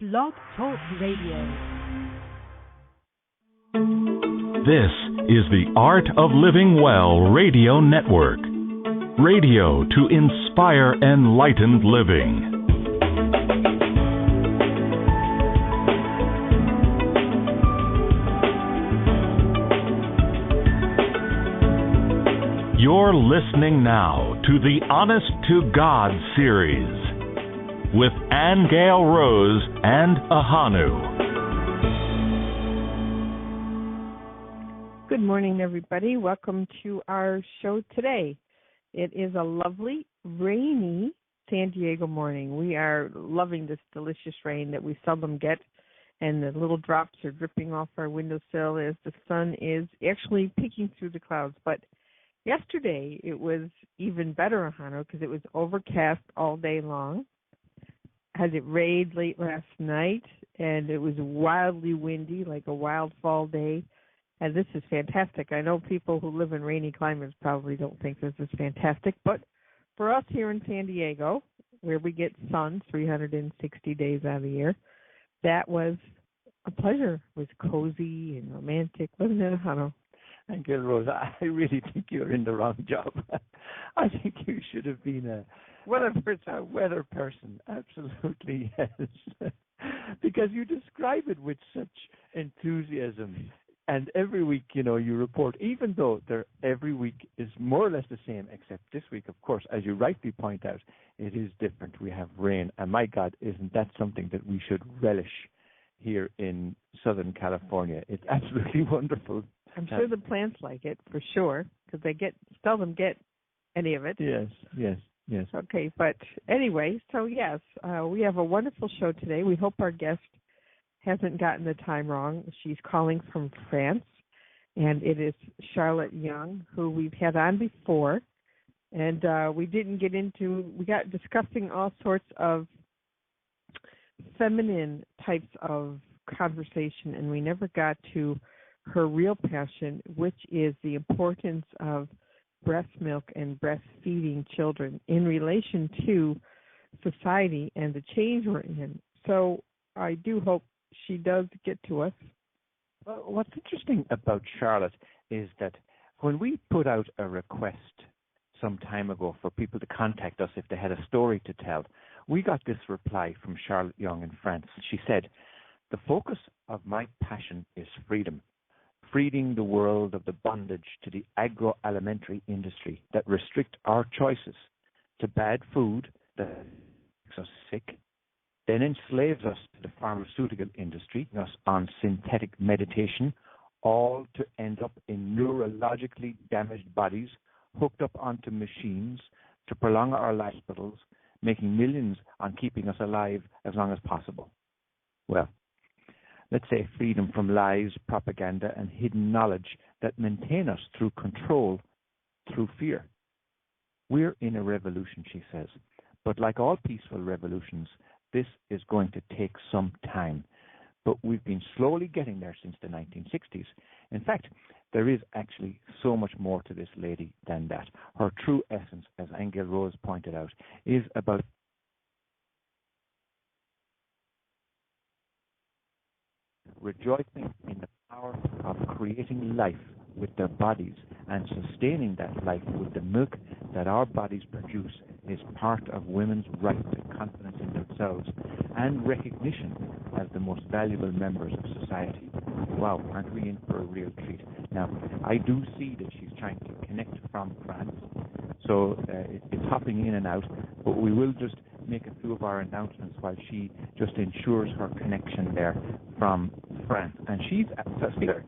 Blog Talk Radio. This is the Art of Living Well Radio Network. Radio to inspire enlightened living. You're listening now to the Honest to God series with Angeal and Ohonu. Good morning, everybody. Welcome to our show today. It is a lovely, rainy San Diego morning. We are loving this delicious rain that we seldom get, and the little drops are dripping off our windowsill as the sun is actually peeking through the clouds. But yesterday, it was even better, Ohonu, because it was overcast all day long. As it rained late last night, and it was wildly windy, like a wild fall day. And this is fantastic. I know people who live in rainy climates probably don't think this is fantastic, but for us here in San Diego, where we get sun 360 days out of the year, that was a pleasure. It was cozy and romantic, wasn't it, Ohonu? Angeal Rose, I really think you're in the wrong job. I think you should have been a weather person. Absolutely, yes. Because you describe it with such enthusiasm. And every week, you report, even though every week is more or less the same, except this week, of course, as you rightly point out, it is different. We have rain. And my God, isn't that something that we should relish here in Southern California? It's absolutely wonderful. I'm sure the plants like it, for sure, because they seldom get any of it. Yes. Okay, but anyway, so yes, we have a wonderful show today. We hope our guest hasn't gotten the time wrong. She's calling from France, and it is Charlotte Young, who we've had on before. And we got discussing all sorts of feminine types of conversation, and we never got to her real passion, which is the importance of breast milk and breastfeeding children in relation to society and the change we're in. So I do hope she does get to us. Well, what's interesting about Charlotte is that when we put out a request some time ago for people to contact us if they had a story to tell, we got this reply from Charlotte Young in France. She said, "The focus of my passion is freedom. Freeing the world of the bondage to the agroalimentary industry that restrict our choices to bad food that makes us sick, then enslaves us to the pharmaceutical industry, us on synthetic medication, all to end up in neurologically damaged bodies hooked up onto machines to prolong our hospitals, making millions on keeping us alive as long as possible." Well, let's say freedom from lies, propaganda, and hidden knowledge that maintain us through control, through fear. We're in a revolution, she says. But like all peaceful revolutions, this is going to take some time. But we've been slowly getting there since the 1960s. In fact, there is actually so much more to this lady than that. Her true essence, as Angeal Rose pointed out, is about rejoicing in the power of creating life with their bodies and sustaining that life with the milk that our bodies produce is part of women's right to confidence in themselves and recognition as the most valuable members of society. Wow, aren't we in for a real treat? Now, I do see that she's trying to connect from France, so it's hopping in and out, but we will just make a few of our announcements while she just ensures her connection there from France. And she's there.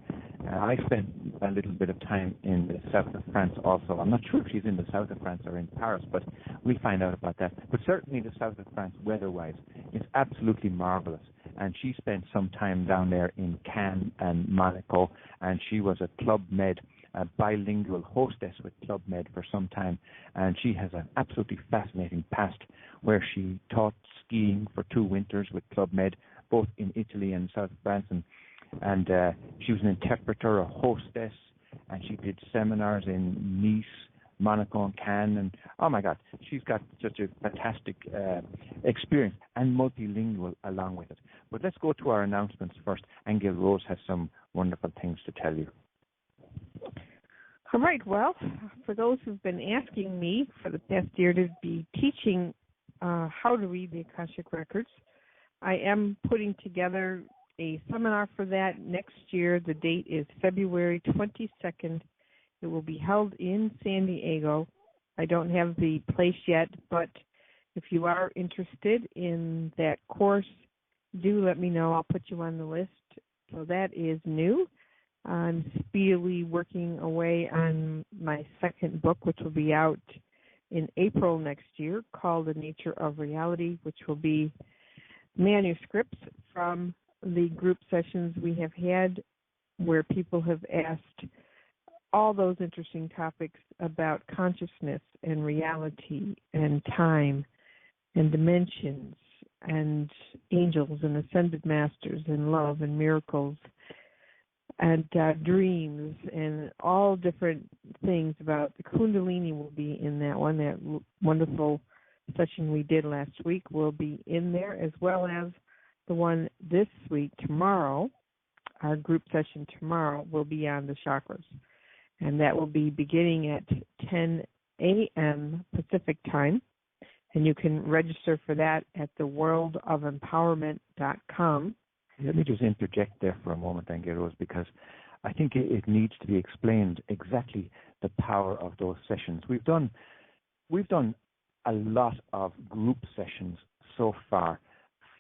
I spent a little bit of time in the south of France also. I'm not sure if she's in the south of France or in Paris, but we'll find out about that. But certainly the south of France, weather-wise, is absolutely marvelous. And she spent some time down there in Cannes and Monaco, and she was a Club Med, a bilingual hostess with Club Med for some time. And she has an absolutely fascinating past where she taught skiing for 2 winters with Club Med, both in Italy and south of France. And she was an interpreter, a hostess, and she did seminars in Nice, Monaco and Cannes, and oh my God, she's got such a fantastic experience and multilingual along with it. But let's go to our announcements first. Angeal Rose has some wonderful things to tell you. All right. Well, for those who've been asking me for the past year to be teaching how to read the Akashic Records, I am putting together a seminar for that next year. The date is February 22nd. It will be held in San Diego. I don't have the place yet, but if you are interested in that course, do let me know. I'll put you on the list. So that is new. I'm speedily working away on my second book, which will be out in April next year, called The Nature of Reality, which will be manuscripts from the group sessions we have had where people have asked all those interesting topics about consciousness and reality and time and dimensions and angels and ascended masters and love and miracles and dreams and all different things about the Kundalini will be in that one. That wonderful session we did last week will be in there, as well as the one this week, tomorrow. Our group session tomorrow will be on the chakras, and that will be beginning at 10 a.m. Pacific time, and you can register for that at theworldofempowerment.com. Let me just interject there for a moment, Angeal Rose, because I think it needs to be explained exactly the power of those sessions. We've done a lot of group sessions so far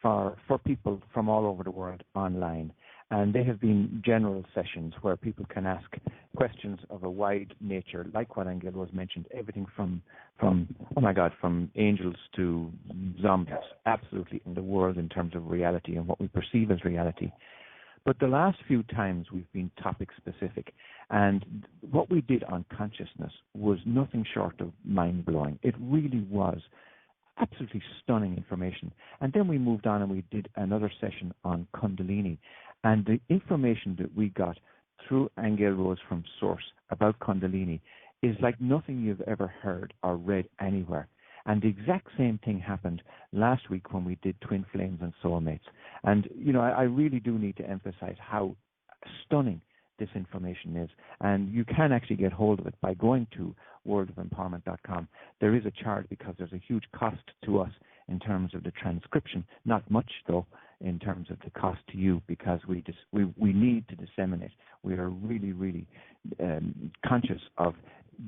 for people from all over the world online, and they have been general sessions where people can ask questions of a wide nature, like what Angeal Rose mentioned, everything from angels to zombies, absolutely, in the world in terms of reality and what we perceive as reality. But the last few times we've been topic specific, and what we did on consciousness was nothing short of mind-blowing. It really was absolutely stunning information. And then we moved on and we did another session on Kundalini, and the information that we got through Angeal Rose from Source about Kundalini is like nothing you've ever heard or read anywhere. And the exact same thing happened last week when we did Twin Flames and Soulmates. And, I really do need to emphasize how stunning this information is. And you can actually get hold of it by going to worldofempowerment.com. There is a charge because there's a huge cost to us in terms of the transcription. Not much, though, in terms of the cost to you, because we need to disseminate. We are really, really conscious of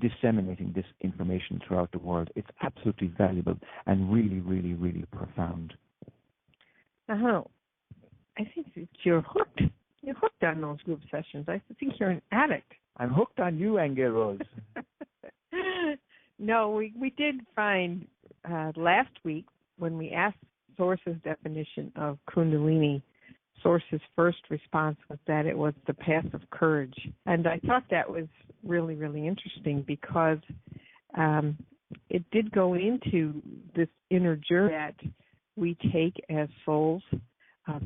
disseminating this information throughout the world. It's absolutely valuable and really, really, really profound. I think that you're hooked. You're hooked on those group sessions. I think you're an addict. I'm hooked on you, Angeal Rose. No, we did find last week when we asked Source's definition of Kundalini, Source's first response was that it was the path of courage. And I thought that was really, really interesting because it did go into this inner journey that we take as souls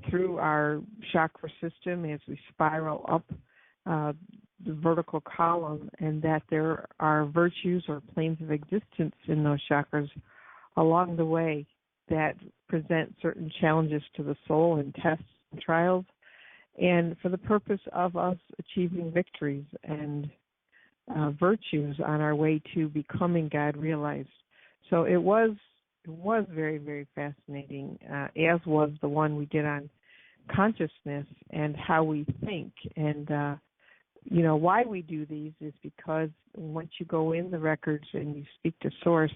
through our chakra system as we spiral up the vertical column, and that there are virtues or planes of existence in those chakras along the way that present certain challenges to the soul and tests and trials, and for the purpose of us achieving victories and virtues on our way to becoming God realized. So it was very, very fascinating, as was the one we did on consciousness and how we think. And, why we do these is because once you go in the records and you speak to Source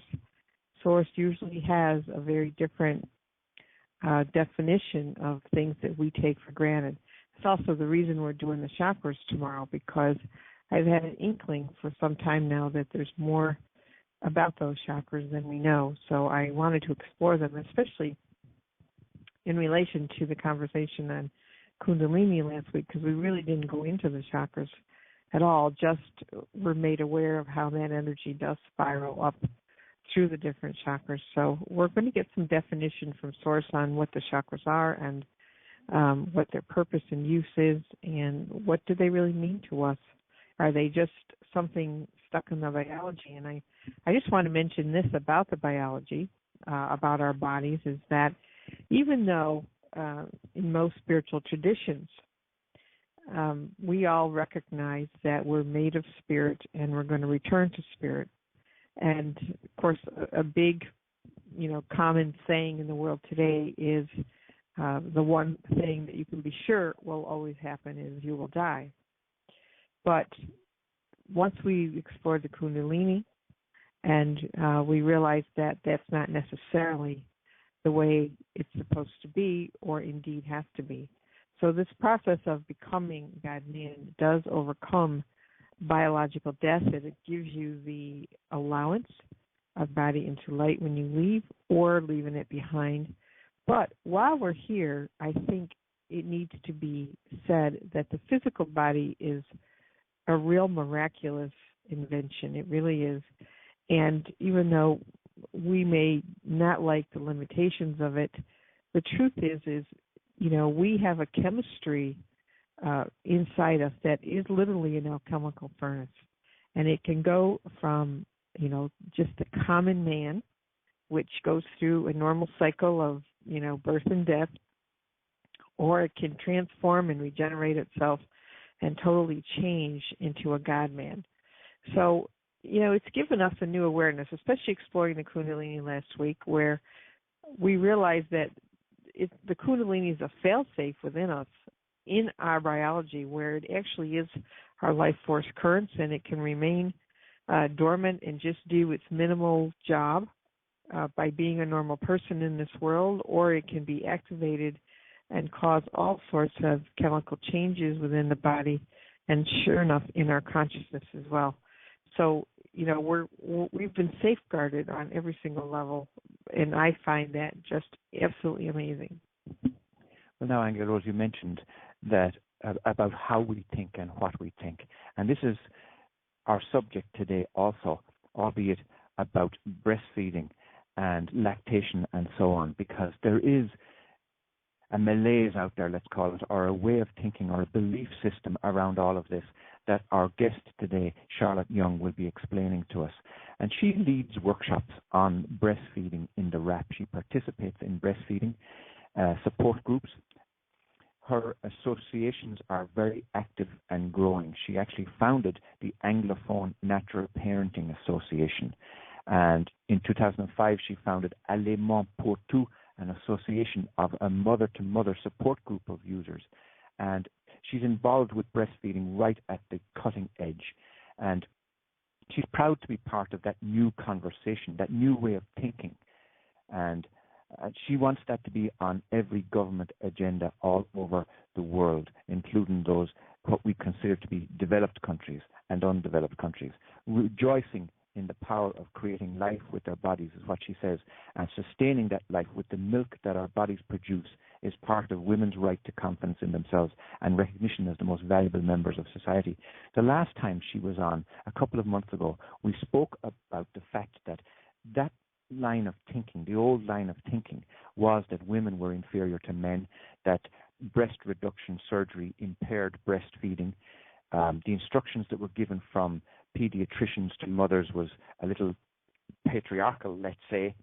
usually has a very different definition of things that we take for granted. It's also the reason we're doing the chakras tomorrow, because I've had an inkling for some time now that there's more about those chakras than we know. So I wanted to explore them, especially in relation to the conversation on Kundalini last week, because we really didn't go into the chakras at all, just were made aware of how that energy does spiral up through the different chakras. So we're going to get some definition from Source on what the chakras are and what their purpose and use is, and what do they really mean to us. Are they just something stuck in the biology. And I just want to mention this about the biology, about our bodies, is that even though in most spiritual traditions, we all recognize that we're made of spirit and we're going to return to spirit. And, of course, a big, common saying in the world today is the one thing that you can be sure will always happen is you will die. But once we explored the Kundalini and we realized that that's not necessarily the way it's supposed to be or indeed has to be. So this process of becoming God-man does overcome biological death, and it gives you the allowance of body into light when you leave or leaving it behind. But while we're here, I think it needs to be said that the physical body is a real miraculous invention. It really is. And even though we may not like the limitations of it, the truth is we have a chemistry inside us that is literally an alchemical furnace. And it can go from, just a common man, which goes through a normal cycle of, birth and death, or it can transform and regenerate itself and totally change into a God-man. So, it's given us a new awareness, especially exploring the Kundalini last week, where we realized that the Kundalini is a fail-safe within us in our biology, where it actually is our life force currents, and it can remain dormant and just do its minimal job by being a normal person in this world, or it can be activated and cause all sorts of chemical changes within the body, and sure enough, in our consciousness as well. So, we've been safeguarded on every single level, and I find that just absolutely amazing. Well, now, Angeal Rose, you mentioned that about how we think and what we think, and this is our subject today also, albeit about breastfeeding and lactation and so on, because there is a malaise out there, let's call it, or a way of thinking or a belief system around all of this that our guest today, Charlotte Young, will be explaining to us. And she leads workshops on breastfeeding in the RAP. She participates in breastfeeding support groups. Her associations are very active and growing. She actually founded the Anglophone Natural Parenting Association. And in 2005, she founded Allaitement pour tout, an association of a mother-to-mother support group of users. And she's involved with breastfeeding right at the cutting edge. And she's proud to be part of that new conversation, that new way of thinking. And she wants that to be on every government agenda all over the world, including those what we consider to be developed countries and undeveloped countries. Rejoicing in the power of creating life with their bodies is what she says, and sustaining that life with the milk that our bodies produce is part of women's right to confidence in themselves and recognition as the most valuable members of society. The last time she was on, a couple of months ago, we spoke about the fact that that line of thinking, the old line of thinking, was that women were inferior to men, that breast reduction surgery impaired breastfeeding. The instructions that were given from pediatricians to mothers was a little patriarchal, let's say.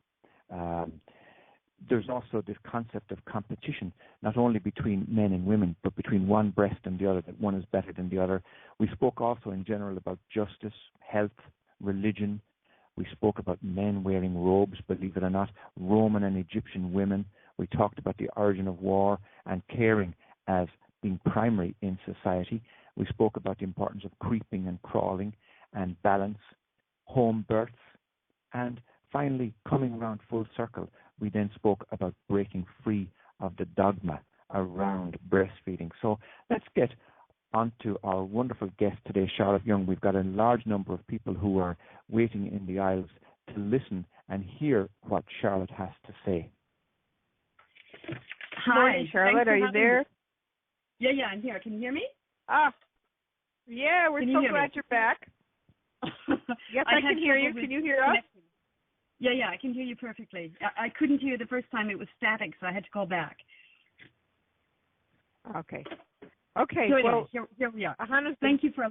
There's also this concept of competition, not only between men and women, but between one breast and the other, that one is better than the other. We spoke also in general about justice, health, religion. We spoke about men wearing robes, believe it or not, Roman and Egyptian women. We talked about the origin of war and caring as being primary in society. We spoke about the importance of creeping and crawling and balance, home births, and finally, coming around full circle, we then spoke about breaking free of the dogma around breastfeeding. So let's get on to our wonderful guest today, Charlotte Young. We've got a large number of people who are waiting in the aisles to listen and hear what Charlotte has to say. Hi, Charlotte. Are you there? Me. Yeah, I'm here. Can you hear me? Yeah, we're so glad you're back. Yes, I can hear you. Can you hear us? Yeah, I can hear you perfectly. I couldn't hear the first time. It was static, so I had to call back. Okay. So well, here we are. Ohonu, Thank you for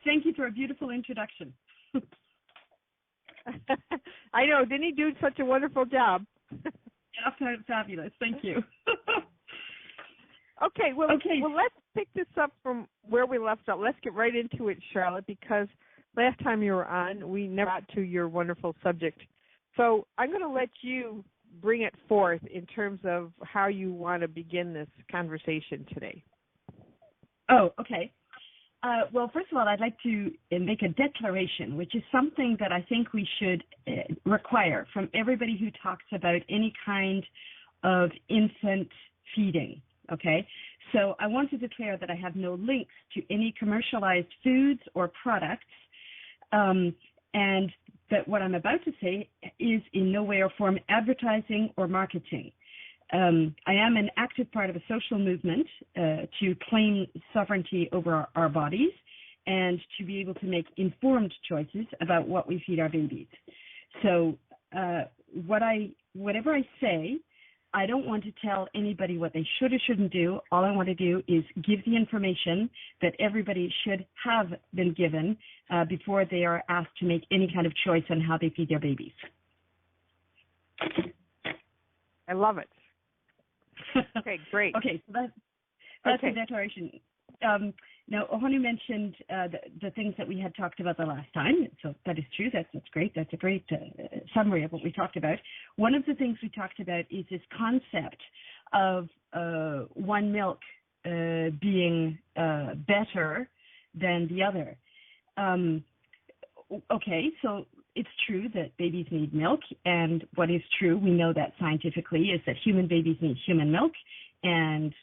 Thank you for a beautiful introduction. I know. Didn't he do such a wonderful job? Fabulous. Thank you. Okay, well, let's pick this up from where we left off. Let's get right into it, Charlotte, because last time you were on, we never got to your wonderful subject. So I'm going to let you bring it forth in terms of how you want to begin this conversation today. Oh, okay. Well, first of all, I'd like to make a declaration, which is something that I think we should require from everybody who talks about any kind of infant feeding, okay? So I want to declare that I have no links to any commercialized foods or products, and that what I'm about to say is in no way or form advertising or marketing. I am an active part of a social movement to claim sovereignty over our bodies and to be able to make informed choices about what we feed our babies. So whatever I say, I don't want to tell anybody what they should or shouldn't do. All I want to do is give the information that everybody should have been given before they are asked to make any kind of choice on how they feed their babies. I love it. Okay, great. Okay, so that's the declaration. Now, Ohonu mentioned the things that we had talked about the last time, so that is true. That's great. That's a great summary of what we talked about. One of the things we talked about is this concept of one milk being better than the other. Okay, so it's true that babies need milk, and what is true, we know that scientifically, is that human babies need human milk, and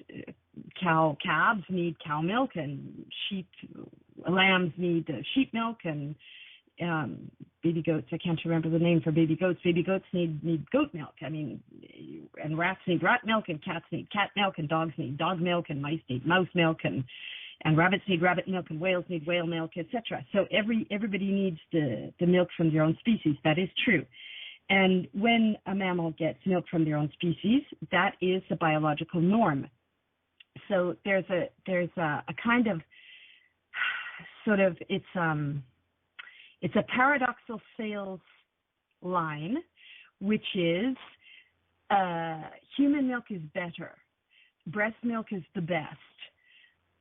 calves need cow milk, and lambs need sheep milk, and baby goats, I can't remember the name for baby goats. Baby goats need goat milk. I mean, and rats need rat milk, and cats need cat milk, and dogs need dog milk, and mice need mouse milk, and rabbits need rabbit milk, and whales need whale milk, etc. So everybody needs the milk from their own species. That is true. And when a mammal gets milk from their own species, that is the biological norm. So there's a kind of sort of it's a paradoxical sales line, which is human milk is better, breast milk is the best,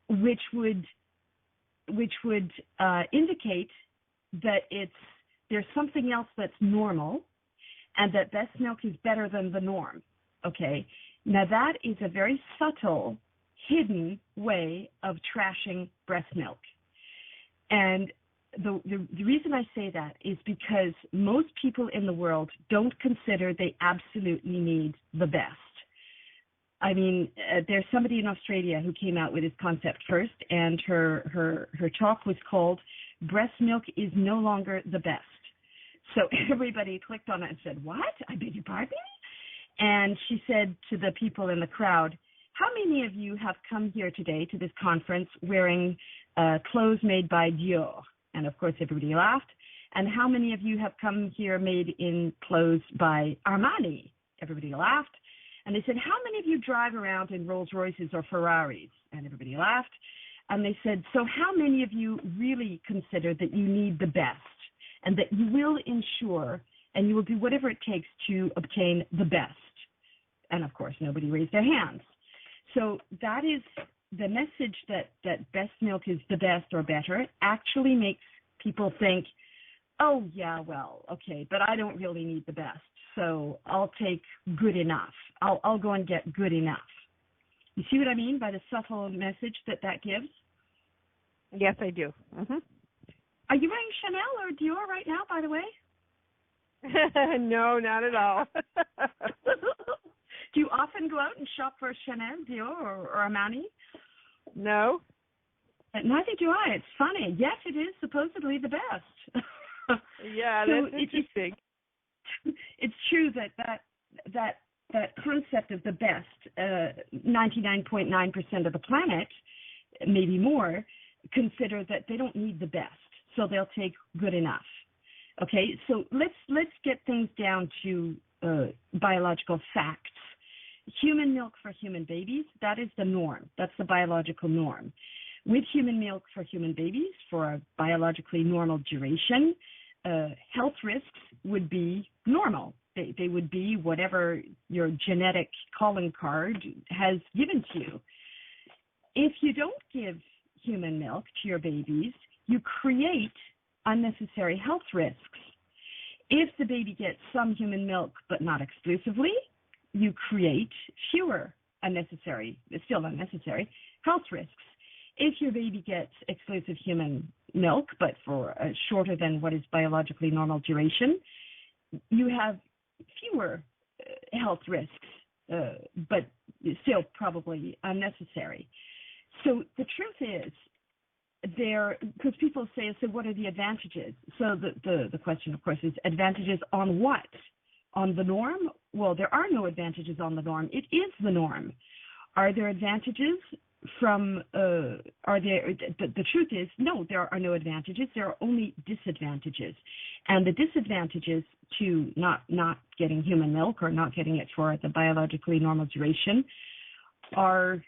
which would indicate that there's something else that's normal, and that breast milk is better than the norm. Okay, now that is a very subtle, hidden way of trashing breast milk, and the reason I say that is because most people in the world don't consider they absolutely need the best. I mean, there's somebody in Australia who came out with this concept first, and her talk was called "Breast Milk is no longer the best." So everybody clicked on it and said, "What? I beg your pardon?" And she said to the people in the crowd, "How many of you have come here today to this conference wearing clothes made by Dior?" And of course, everybody laughed. "And how many of you have come here made in clothes by Armani?" Everybody laughed. And they said, "How many of you drive around in Rolls Royces or Ferraris?" And everybody laughed. And they said, "So how many of you really consider that you need the best and that you will ensure and you will do whatever it takes to obtain the best?" And of course, nobody raised their hands. So that is the message that breast milk is the best or better actually makes people think, "Oh, yeah, well, okay, but I don't really need the best. So I'll take good enough. I'll go and get good enough." You see what I mean by the subtle message that gives? Yes, I do. Mm-hmm. Are you wearing Chanel or Dior right now, by the way? No, not at all. Do you often go out and shop for Chanel, Dior, or Armani? No. Neither do I. It's funny. Yes, it is supposedly the best. Yeah, so that's interesting. It's true that concept of the best, 99.9% of the planet, maybe more, consider that they don't need the best, so they'll take good enough. Okay, so let's get things down to biological facts. Human milk for human babies, that is the norm. That's the biological norm. with human milk for human babies for a biologically normal duration, health risks would be normal. They would be whatever your genetic calling card has given to you. If you don't give human milk to your babies, you create unnecessary health risks. If the baby gets some human milk but not exclusively, you create fewer still unnecessary health risks. If your baby gets exclusive human milk but for a shorter than what is biologically normal duration, you have fewer health risks, but still probably unnecessary. So the truth is, because people say, so what are the advantages? So the question, of course, is advantages on what? On the norm? Well, there are no advantages on the norm. It is the norm. Are there advantages from, the truth is, no, there are no advantages. There are only disadvantages. And the disadvantages to not getting human milk or not getting it for the biologically normal duration are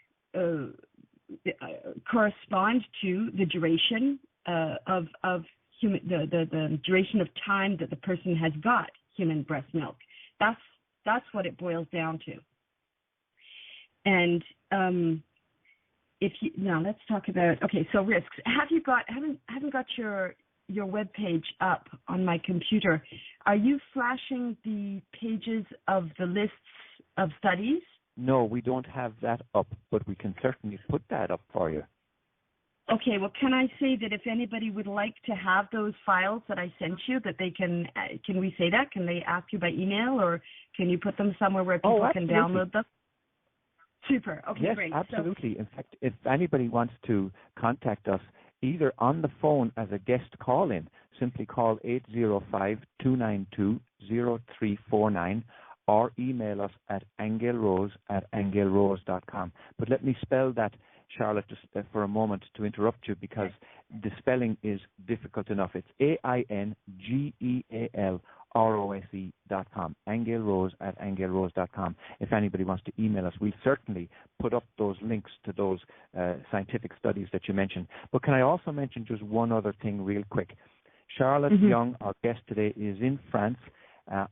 correspond to the duration of human, the duration of time that the person has got human breast milk. That's what it boils down to. And now let's talk about, so risks. Haven't got your web page up on my computer. Are you flashing the pages of the lists of studies? No, we don't have that up, but we can certainly put that up for you. Okay, well, can I say that if anybody would like to have those files that I sent you, that they can we say that? Can they ask you by email, or can you put them somewhere where people can download them? Super. Okay, yes, great. Absolutely. In fact, if anybody wants to contact us, either on the phone as a guest call-in, simply call 805-292-0349, or email us at angealrose@angealrose.com. But let me spell that, Charlotte, just for a moment to interrupt you, because the spelling is difficult enough. It's AINGEALROSE.com, angealrose@angealrose.com. If anybody wants to email us, we'll certainly put up those links to those scientific studies that you mentioned. But can I also mention just one other thing real quick? Charlotte Young, our guest today, is in France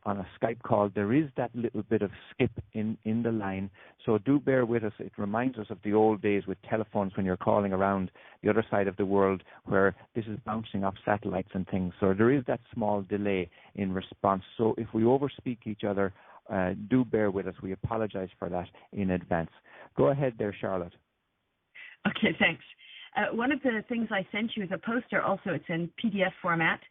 on a Skype call. There is that little bit of skip in the line, so do bear with us. It reminds us of the old days with telephones when you're calling around the other side of the world, where this is bouncing off satellites and things. So there is that small delay in response. So if we overspeak each other, do bear with us. We apologize for that in advance. Go ahead there, Charlotte. Okay, thanks. One of the things I sent you is a poster. Also, it's in PDF format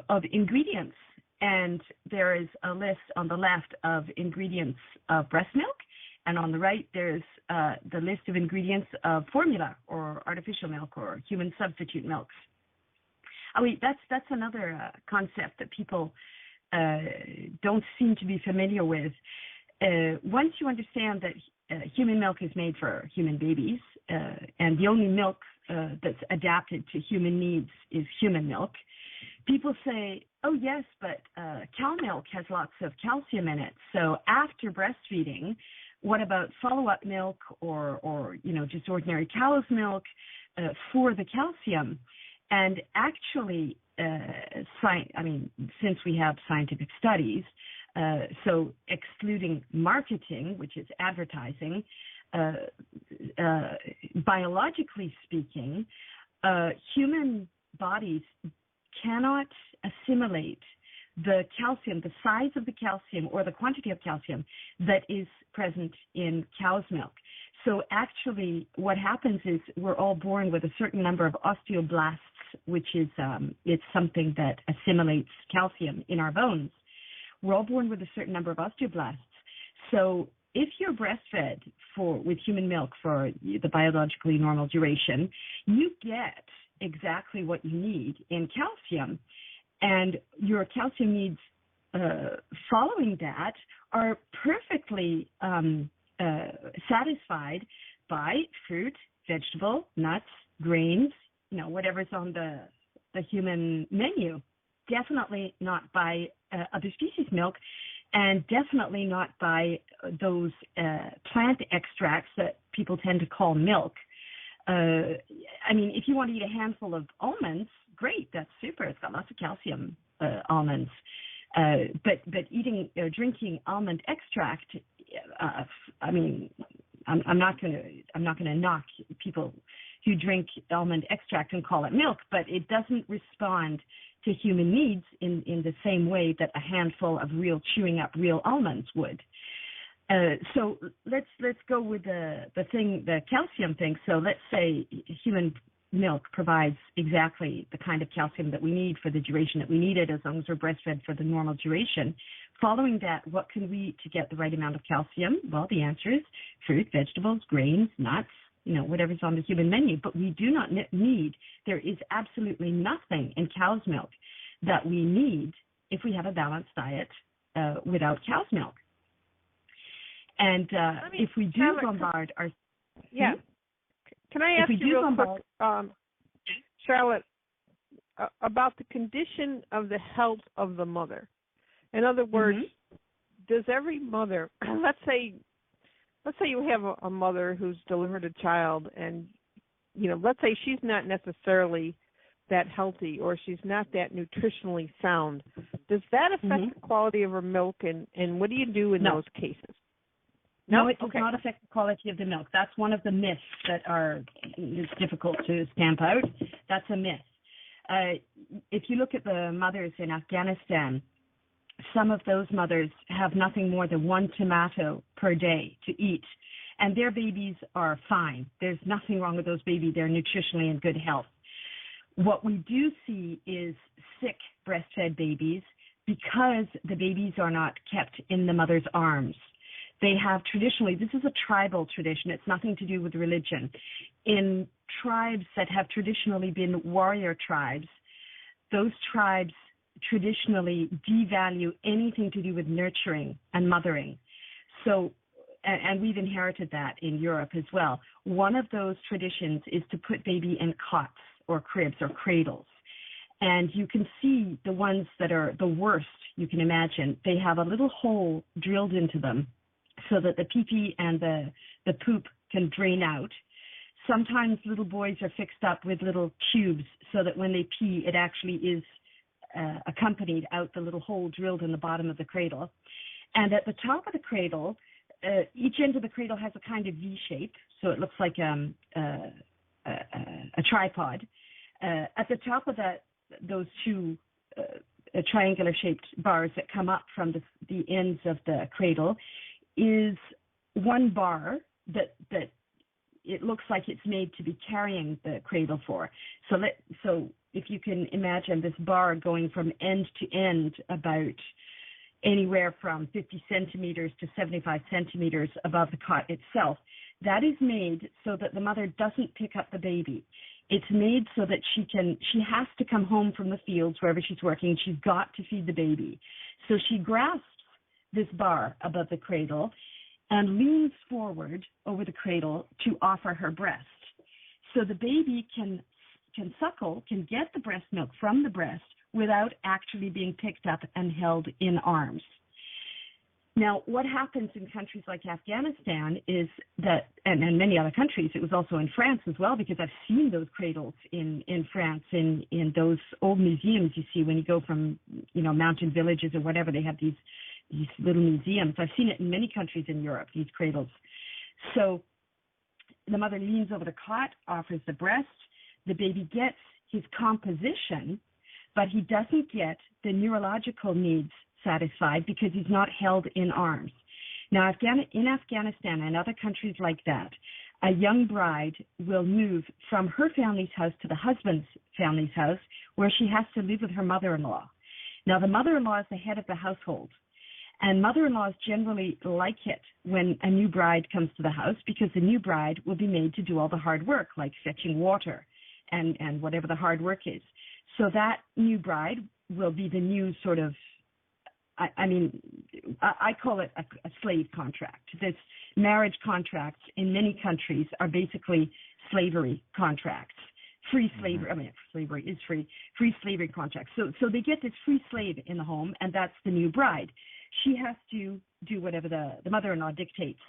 of ingredients. And there is a list on the left of ingredients of breast milk, and on the right there's the list of ingredients of formula or artificial milk or human substitute milks. That's another concept that people don't seem to be familiar with. Once you understand that human milk is made for human babies, and the only milk that's adapted to human needs is human milk, people say, oh, yes, but cow milk has lots of calcium in it. So after breastfeeding, what about follow-up milk or just ordinary cow's milk for the calcium? And actually, since we have scientific studies, so excluding marketing, which is advertising, biologically speaking, human bodies cannot assimilate the calcium, the size of the calcium or the quantity of calcium that is present in cow's milk. So actually what happens is we're all born with a certain number of osteoblasts, which is it's something that assimilates calcium in our bones. We're all born with a certain number of osteoblasts. So if you're breastfed with human milk for the biologically normal duration, you get exactly what you need in calcium, and your calcium needs following that are perfectly satisfied by fruit, vegetable, nuts, grains, whatever's on the human menu. Definitely not by other species milk, and definitely not by those plant extracts that people tend to call milk. I mean, if you want to eat a handful of almonds, great, that's super. It's got lots of calcium, almonds. But drinking almond extract, I mean, I'm not going to knock people who drink almond extract and call it milk, but it doesn't respond to human needs in the same way that a handful of chewing up real almonds would. So let's go with the calcium thing. So let's say human milk provides exactly the kind of calcium that we need for the duration that we need it, as long as we're breastfed for the normal duration. Following that, what can we eat to get the right amount of calcium? Well, the answer is fruit, vegetables, grains, nuts, whatever's on the human menu. But we do not need, there is absolutely nothing in cow's milk that we need if we have a balanced diet without cow's milk. And if we do bombard our... Yeah. Can I ask you real quick, Charlotte, about the condition of the health of the mother? In other words, does every mother, let's say you have a mother who's delivered a child, and let's say she's not necessarily that healthy, or she's not that nutritionally sound. Does that affect the quality of her milk, and what do you do in those cases? No, it does not affect the quality of the milk. That's one of the myths that is difficult to stamp out. That's a myth. If you look at the mothers in Afghanistan, some of those mothers have nothing more than one tomato per day to eat, and their babies are fine. There's nothing wrong with those babies. They're nutritionally in good health. What we do see is sick breastfed babies because the babies are not kept in the mother's arms. They have traditionally, this is a tribal tradition, it's nothing to do with religion. In tribes that have traditionally been warrior tribes, those tribes traditionally devalue anything to do with nurturing and mothering. So, and we've inherited that in Europe as well. One of those traditions is to put baby in cots or cribs or cradles. And you can see the ones that are the worst you can imagine. They have a little hole drilled into them so that the pee-pee and the poop can drain out. Sometimes little boys are fixed up with little tubes so that when they pee, it actually is accompanied out the little hole drilled in the bottom of the cradle. And at the top of the cradle, each end of the cradle has a kind of V shape, so it looks like a tripod. At the top of those two triangular shaped bars that come up from the ends of the cradle is one bar that it looks like it's made to be carrying the cradle for. So if you can imagine this bar going from end to end about anywhere from 50 centimeters to 75 centimeters above the cot itself, that is made so that the mother doesn't pick up the baby. It's made so that she has to come home from the fields wherever she's working. She's got to feed the baby. So she grasps this bar above the cradle and leans forward over the cradle to offer her breast. So the baby can suckle, can get the breast milk from the breast without actually being picked up and held in arms. Now, what happens in countries like Afghanistan is that, and many other countries, it was also in France as well, because I've seen those cradles in France, in those old museums you see when you go from, mountain villages or whatever, they have these little museums. I've seen it in many countries in Europe, these cradles. So the mother leans over the cot, offers the breast, the baby gets his composition, but he doesn't get the neurological needs satisfied because he's not held in arms. Now, in Afghanistan and other countries like that, a young bride will move from her family's house to the husband's family's house, where she has to live with her mother-in-law. Now, the mother-in-law is the head of the household, and mother-in-laws generally like it when a new bride comes to the house because the new bride will be made to do all the hard work, like fetching water and whatever the hard work is. So that new bride will be the new sort of, I call it a slave contract. This marriage contracts in many countries are basically slavery contracts. Free slavery, slavery is free. Free slavery contracts. So they get this free slave in the home, and that's the new bride. She has to do whatever the mother-in-law dictates.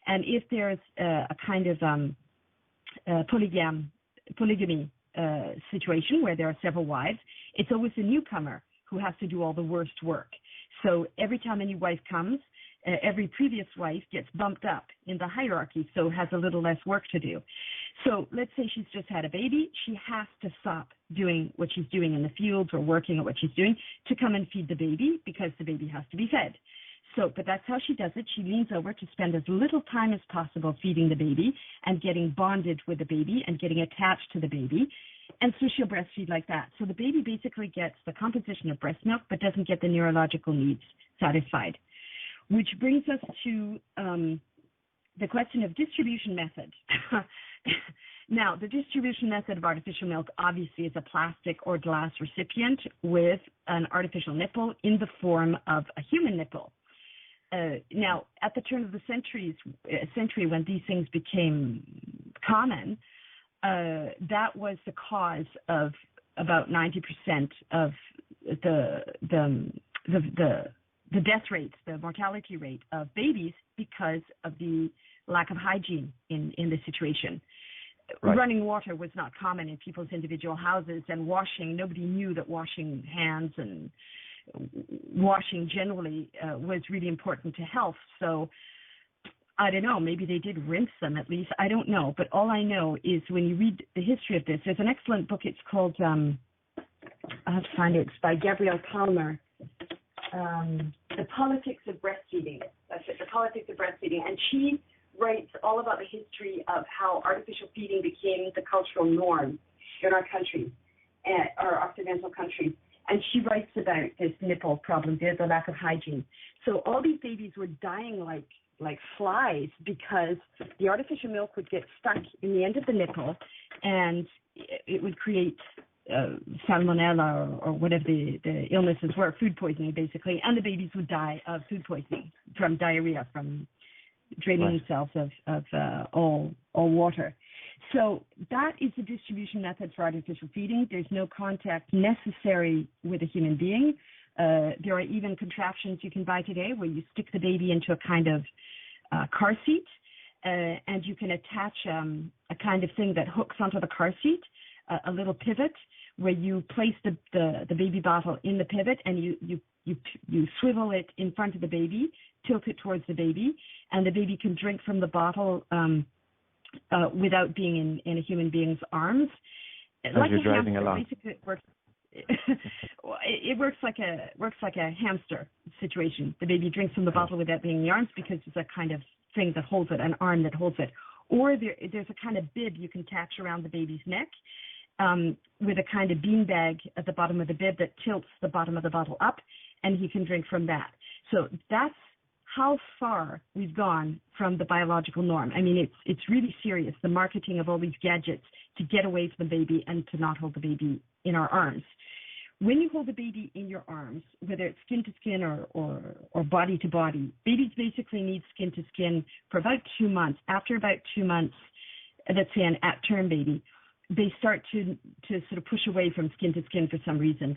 And if there's a kind of polygamy situation where there are several wives, it's always the newcomer who has to do all the worst work. So every time a new wife comes, every previous wife gets bumped up in the hierarchy, so has a little less work to do. So let's say she's just had a baby. She has to stop doing what she's doing in the fields or working at what she's doing to come and feed the baby because the baby has to be fed. So, but that's how she does it. She leans over to spend as little time as possible feeding the baby and getting bonded with the baby and getting attached to the baby. And so she'll breastfeed like that. So the baby basically gets the composition of breast milk, but doesn't get the neurological needs satisfied. Which brings us to the question of distribution method. Now, the distribution method of artificial milk obviously is a plastic or glass recipient with an artificial nipple in the form of a human nipple. Now, at the turn of the century, when these things became common, that was the cause of about 90% of the death rates, the mortality rate of babies because of the lack of hygiene in the situation. Right. Running water was not common in people's individual houses, and washing, nobody knew that washing hands and washing generally was really important to health. So I don't know, maybe they did rinse them at least. I don't know. But all I know is when you read the history of this, there's an excellent book. It's called, I have to find it. It's by Gabrielle Palmer. The Politics of Breastfeeding. That's it, The Politics of Breastfeeding. And she writes all about the history of how artificial feeding became the cultural norm in our country, our Occidental countries. And she writes about this nipple problem, the lack of hygiene. So all these babies were dying like flies because the artificial milk would get stuck in the end of the nipple, and it would create salmonella or whatever the illnesses were, food poisoning basically, and the babies would die of food poisoning from diarrhea, from draining themselves of all water. So that is the distribution method for artificial feeding. There's no contact necessary with a human being. There are even contraptions you can buy today where you stick the baby into a kind of car seat, and you can attach a kind of thing that hooks onto the car seat, a little pivot where you place the baby bottle in the pivot, and you swivel it in front of the baby, tilt it towards the baby, and the baby can drink from the bottle without being in a human being's arms. As like you're a driving hamster, along. basically it works. It works like a hamster situation. The baby drinks from the bottle without being in the arms because it's a kind of thing that holds it, an arm that holds it. Or there's a kind of bib you can attach around the baby's neck with a kind of bean bag at the bottom of the bib that tilts the bottom of the bottle up, and he can drink from that. So that's how far we've gone from the biological norm. I mean, it's really serious, the marketing of all these gadgets to get away from the baby and to not hold the baby in our arms. When you hold the baby in your arms, whether it's skin to skin or body to body, babies basically need skin to skin for about 2 months. After about 2 months, let's say an at-term baby, they start to sort of push away from skin to skin for some reason.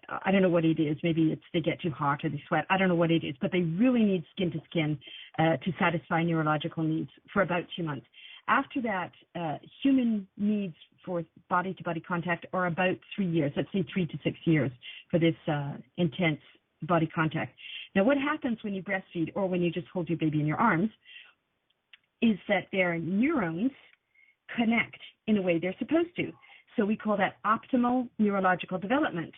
I don't know what it is. Maybe it's they get too hot or they sweat. I don't know what it is, but they really need skin to skin to satisfy neurological needs for about 2 months. After that, human needs for body-to-body contact are about 3 years, let's say 3 to 6 years for this intense body contact. Now, what happens when you breastfeed or when you just hold your baby in your arms is that their neurons connect in a way they're supposed to. So we call that optimal neurological development.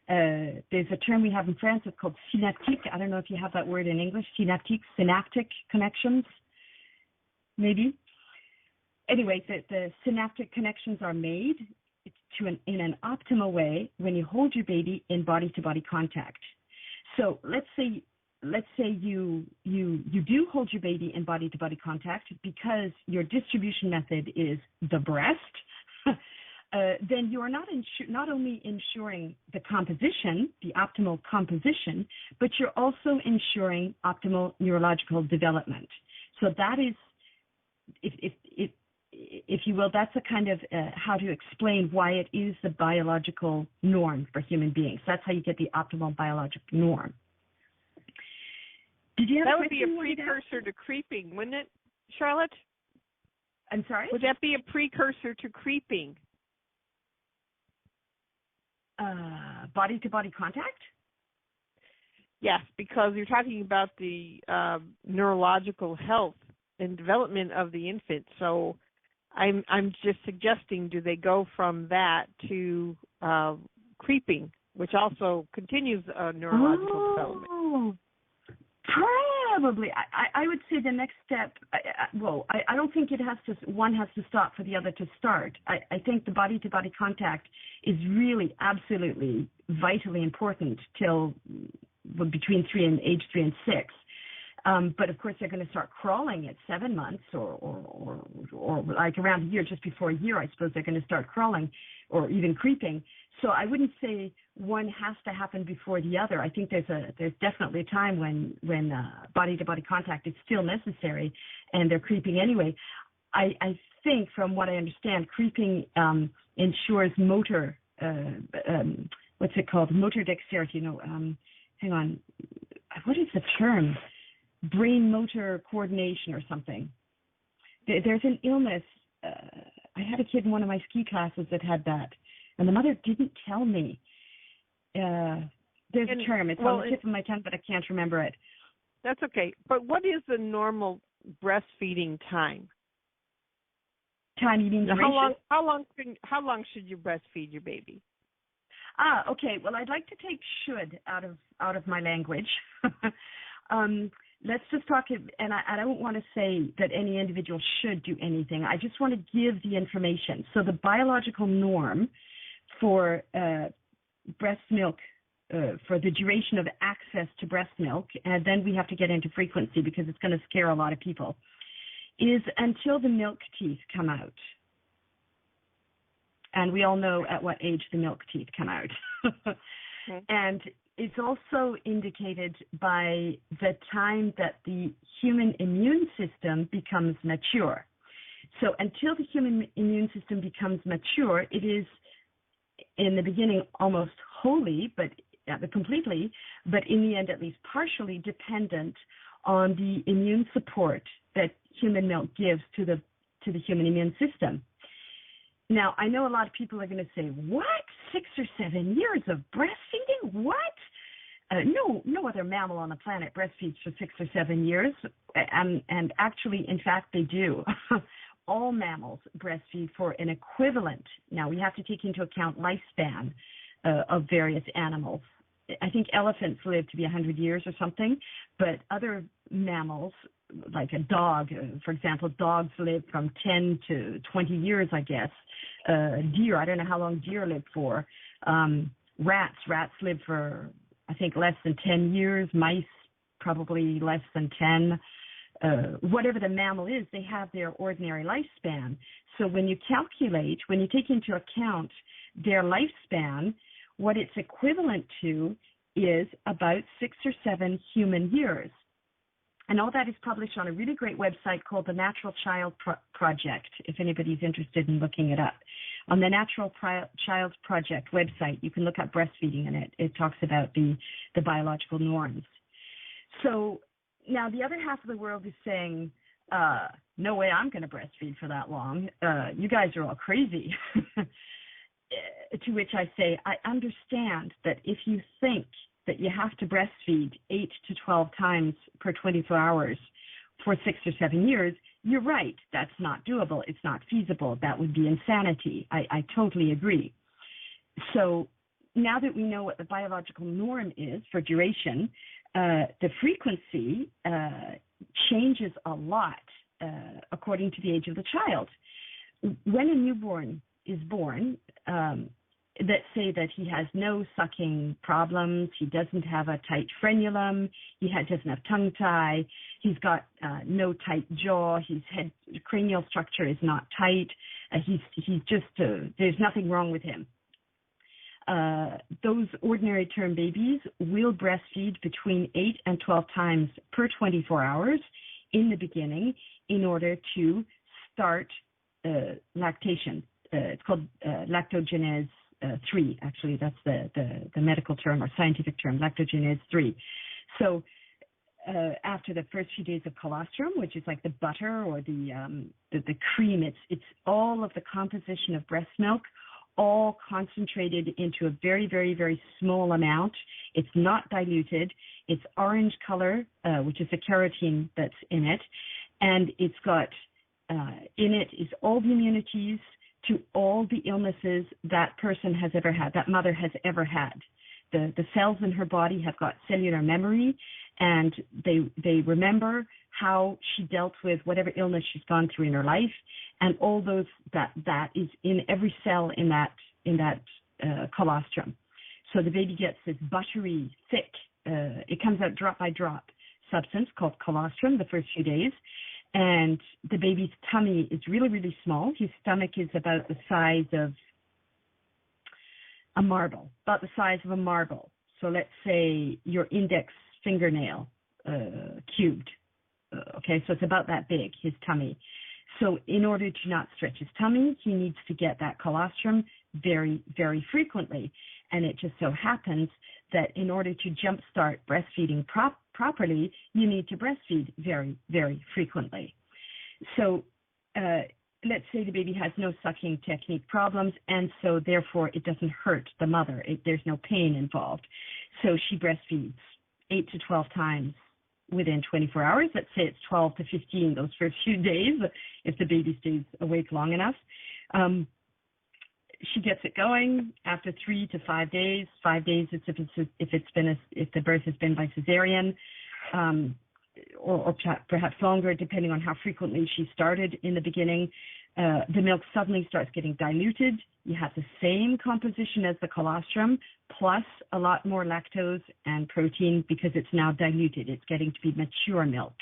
There's a term we have in France, it's called synaptique. I don't know if you have that word in English, synaptic connections, maybe. Anyway, the synaptic connections are made in an optimal way when you hold your baby in body-to-body contact. So let's say you do hold your baby in body-to-body contact because your distribution method is the breast. Then you are not only ensuring the composition, the optimal composition, but you're also ensuring optimal neurological development. So that is, if you will, that's a kind of how to explain why it is the biological norm for human beings. That's how you get the optimal biological norm. Did you have that would be a precursor to creeping, wouldn't it, Charlotte? I'm sorry? Would that be a precursor to creeping? Body-to-body contact? Yes, because you're talking about the neurological health and development of the infant. So I'm just suggesting, do they go from that to creeping, which also continues neurological development? Probably. I would say the next step, I don't think one has to stop for the other to start. I think the body-to-body contact is really absolutely vitally important till between age 3 and 6. But of course, they're going to start crawling at 7 months or like around a year, just before a year, I suppose they're going to start crawling or even creeping. So I wouldn't say one has to happen before the other. I think there's definitely a time when body-to-body contact is still necessary and they're creeping anyway. I think, from what I understand, creeping ensures motor, what's it called? Motor dexterity. Hang on. What is the term? Brain motor coordination or something. There's an illness. I had a kid in one of my ski classes that had that, and the mother didn't tell me. There's a term. It's on the tip of my tongue, but I can't remember it. That's okay. But what is the normal breastfeeding time? Time, you mean duration? How long should you breastfeed your baby? Okay. Well, I'd like to take should out of my language. Let's just talk, and I don't want to say that any individual should do anything. I just want to give the information. So the biological norm for breast milk, for the duration of access to breast milk, and then we have to get into frequency because it's going to scare a lot of people, is until the milk teeth come out. And we all know at what age the milk teeth come out. Okay. And it's also indicated by the time that the human immune system becomes mature. So until the human immune system becomes mature, it is in the beginning almost wholly, but completely, but in the end at least partially dependent on the immune support that human milk gives to the human immune system. Now, I know a lot of people are going to say, what? 6 or 7 years of breastfeeding? What? No other mammal on the planet breastfeeds for 6 or 7 years. And actually, in fact, they do. All mammals breastfeed for an equivalent. Now, we have to take into account lifespan of various animals. I think elephants live to be 100 years or something, but other mammals, like a dog, for example, dogs live from 10 to 20 years, I guess. Deer, I don't know how long deer live for. Rats live for, I think, less than 10 years. Mice, probably less than 10. Whatever the mammal is, they have their ordinary lifespan. So when you take into account their lifespan, what it's equivalent to is about 6 or 7 human years. And all that is published on a really great website called the Natural Child Project, if anybody's interested in looking it up. On the Natural Child Project website, you can look up breastfeeding, and it talks about the biological norms. So now the other half of the world is saying, no way I'm going to breastfeed for that long. You guys are all crazy. To which I say, I understand that if you think that you have to breastfeed 8 to 12 times per 24 hours for 6 or 7 years, you're right. That's not doable. It's not feasible. That would be insanity. I totally agree. So now that we know what the biological norm is for duration, the frequency changes a lot according to the age of the child. When a newborn is born, let's say that he has no sucking problems, he doesn't have a tight frenulum, he doesn't have tongue tie, he's got no tight jaw, his head cranial structure is not tight, he's just there's nothing wrong with him. Those ordinary term babies will breastfeed between 8 and 12 times per 24 hours in the beginning in order to start lactation. It's called lactogenese 3, actually. That's the medical term or scientific term, lactogenese 3. So after the first few days of colostrum, which is like the butter or the cream. It's all of the composition of breast milk, all concentrated into a very, very, very small amount. It's not diluted. It's orange color, which is the carotene that's in it. And it's got, in it is all the immunities to all the illnesses that person has ever had, that mother has ever had. The cells in her body have got cellular memory, and they remember how she dealt with whatever illness she's gone through in her life, and all those that is in every cell in that colostrum. So the baby gets this buttery, thick, it comes out drop by drop substance called colostrum the first few days, and the baby's tummy is really, really small. His stomach is about the size of a marble, about the size of a marble. So let's say your index fingernail cubed. Okay, so it's about that big, his tummy. So in order to not stretch his tummy, he needs to get that colostrum very, very frequently. And it just so happens that in order to jumpstart breastfeeding properly, you need to breastfeed very, very frequently. So let's say the baby has no sucking technique problems, and so therefore it doesn't hurt the mother. There's no pain involved. So she breastfeeds 8 to 12 times within 24 hours. Let's say it's 12 to 15 those first few days, if the baby stays awake long enough. She gets it going after 3 to 5 days. 5 days if the birth has been by cesarean, or perhaps longer, depending on how frequently she started in the beginning. The milk suddenly starts getting diluted. You have the same composition as the colostrum, plus a lot more lactose and protein because it's now diluted. It's getting to be mature milk.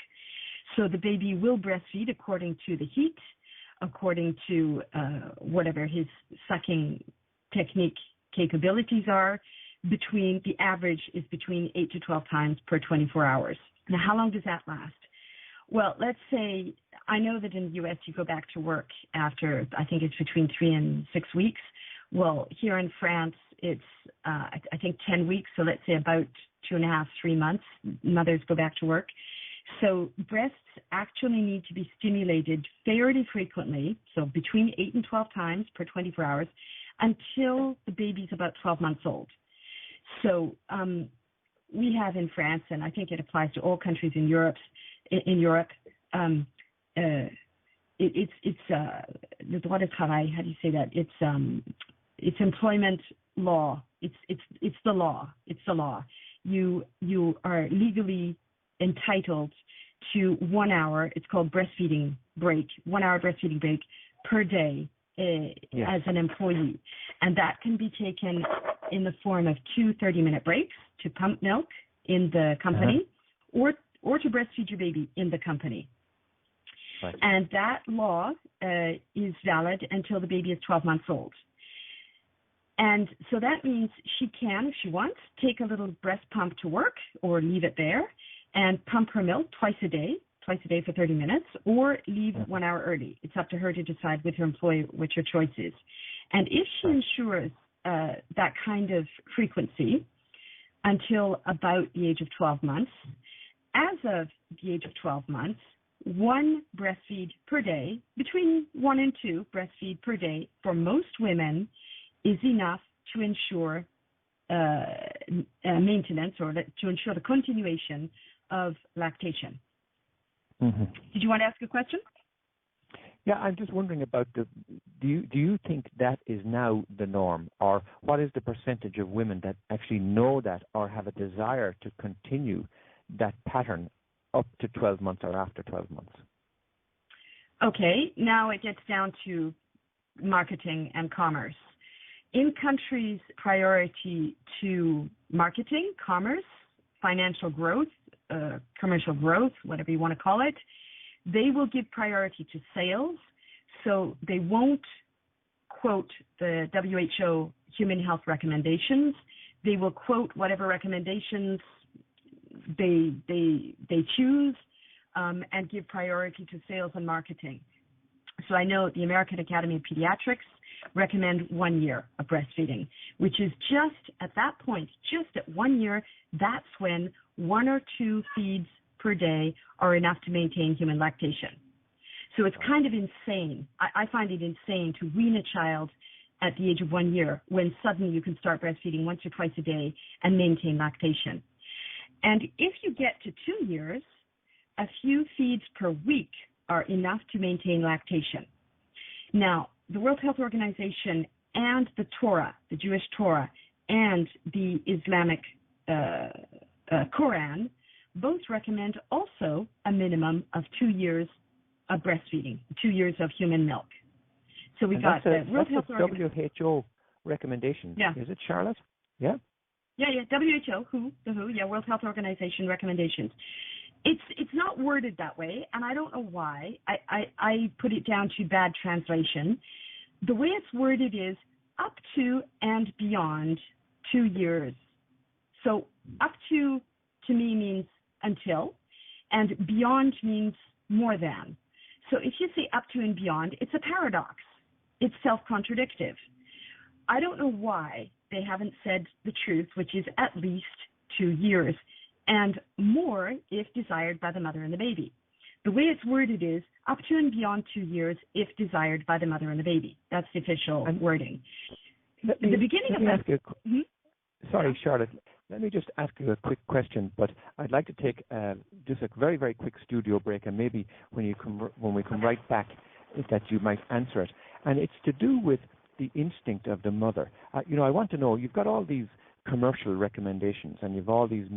So the baby will breastfeed according to the heat, according to whatever his sucking technique capabilities are. The average is between 8 to 12 times per 24 hours. Now, how long does that last? Well, let's say, I know that in the U.S. you go back to work after, I think it's between 3 and 6 weeks. Well, here in France, it's, I think 10 weeks. So let's say about 2.5, 3 months, mothers go back to work. So breasts actually need to be stimulated fairly frequently, so between 8 and 12 times per 24 hours, until the baby's about 12 months old. So we have in France, and I think it applies to all countries in Europe. It's le droit de travail. How do you say that? It's employment law. It's the law. It's the law. You are legally entitled to 1 hour. It's called breastfeeding break. 1 hour breastfeeding break per day as an employee, and that can be taken in the form of 2 30-minute breaks to pump milk in the company, or to breastfeed your baby in the company. Right. And that law is valid until the baby is 12 months old. And so that means she can, if she wants, take a little breast pump to work or leave it there and pump her milk twice a day for 30 minutes, or leave 1 hour early. It's up to her to decide with her employer what her choice is. And if she ensures that kind of frequency until about the age of 12 months, as of the age of 12 months, 1 breastfeed per day, between 1 and 2 breastfeed per day for most women is enough to ensure maintenance, or to ensure the continuation of lactation. Mm-hmm. Did you want to ask a question? Yeah, I'm just wondering about do you think that is now the norm, or what is the percentage of women that actually know that or have a desire to continue that pattern up to 12 months or after 12 months? Okay, now it gets down to marketing and commerce. In countries priority to marketing, commerce, financial growth, commercial growth, whatever you want to call it, they will give priority to sales. So they won't quote the WHO human health recommendations. They will quote whatever recommendations they choose, and give priority to sales and marketing. So I know the American Academy of Pediatrics recommend 1 year of breastfeeding, which is just at that point, just at 1 year, that's when 1 or 2 feeds per day are enough to maintain human lactation. So it's kind of insane. I find it insane to wean a child at the age of 1 year when suddenly you can start breastfeeding once or twice a day and maintain lactation. And if you get to 2 years, a few feeds per week are enough to maintain lactation. Now, the World Health Organization and the Torah, the Jewish Torah, and the Islamic Quran both recommend also a minimum of 2 years of breastfeeding, 2 years of human milk. So we got the World Health Organization. WHO recommendation. Yeah. Is it, Charlotte? Yeah. Yeah. WHO, World Health Organization recommendations. It's not worded that way, and I don't know why. I put it down to bad translation. The way it's worded is up to and beyond 2 years. So up to me means until, and beyond means more than. So if you say up to and beyond, it's a paradox. It's self-contradictive. I don't know why they haven't said the truth, which is at least 2 years, and more if desired by the mother and the baby. The way it's worded is up to and beyond 2 years if desired by the mother and the baby. That's the official wording. Sorry, Charlotte. Let me just ask you a quick question, but I'd like to take just a very, very quick studio break, and maybe when we come right back, that you might answer it. And it's to do with the instinct of the mother. I want to know, you've got all these commercial recommendations and you've all these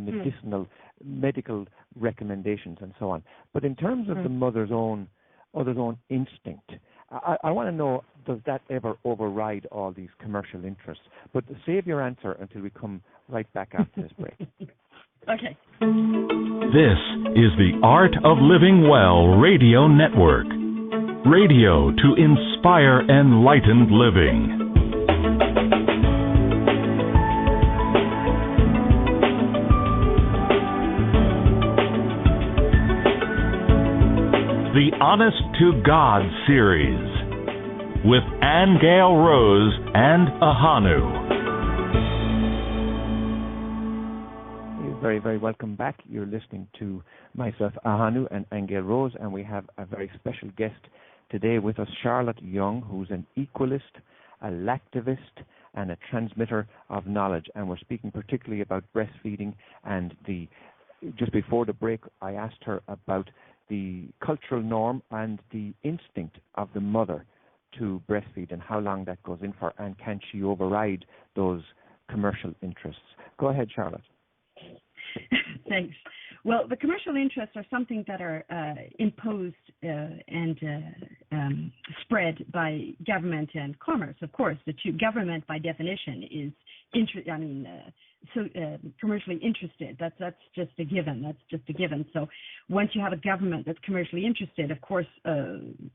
medical recommendations and so on. But in terms of the mother's own instinct, I want to know, does that ever override all these commercial interests? But save your answer until we come right back after this break. Okay. This is the Art of Living Well Radio Network. Radio to inspire enlightened living. The Honest to God series with Angeal Rose and Ohonu. You're very, very welcome back. You're listening to myself, Ohonu, and Angeal Rose, and we have a very special guest today with us, Charlotte Young, who's an equalist, a lactivist, and a transmitter of knowledge. And we're speaking particularly about breastfeeding. And just before the break, I asked her about the cultural norm and the instinct of the mother to breastfeed and how long that goes in for, and can she override those commercial interests? Go ahead, Charlotte. Thanks. Well, the commercial interests are something that are imposed and spread by government and commerce. Of course, the two, government by definition is commercially interested. That's just a given. That's just a given. So once you have a government that's commercially interested, of course, things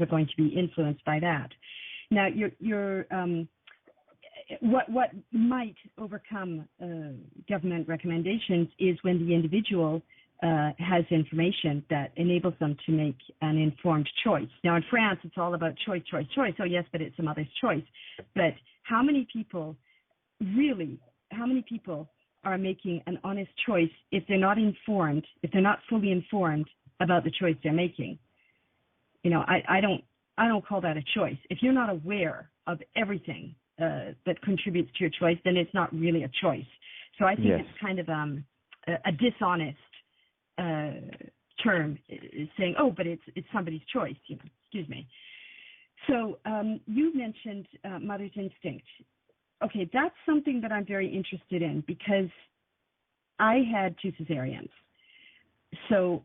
are going to be influenced by that. Now, what might overcome government recommendations is when the individual has information that enables them to make an informed choice. Now, in France, it's all about choice. Oh, yes, but it's a mother's choice. But how many people are making an honest choice if they're not informed, if they're not fully informed about the choice they're making? I don't call that a choice. If you're not aware of everything that contributes to your choice, then it's not really a choice. So I think it's kind of a dishonest term, saying, oh, but it's somebody's choice. Excuse me. So you mentioned mother's instinct. Okay, that's something that I'm very interested in because I had 2 cesareans. So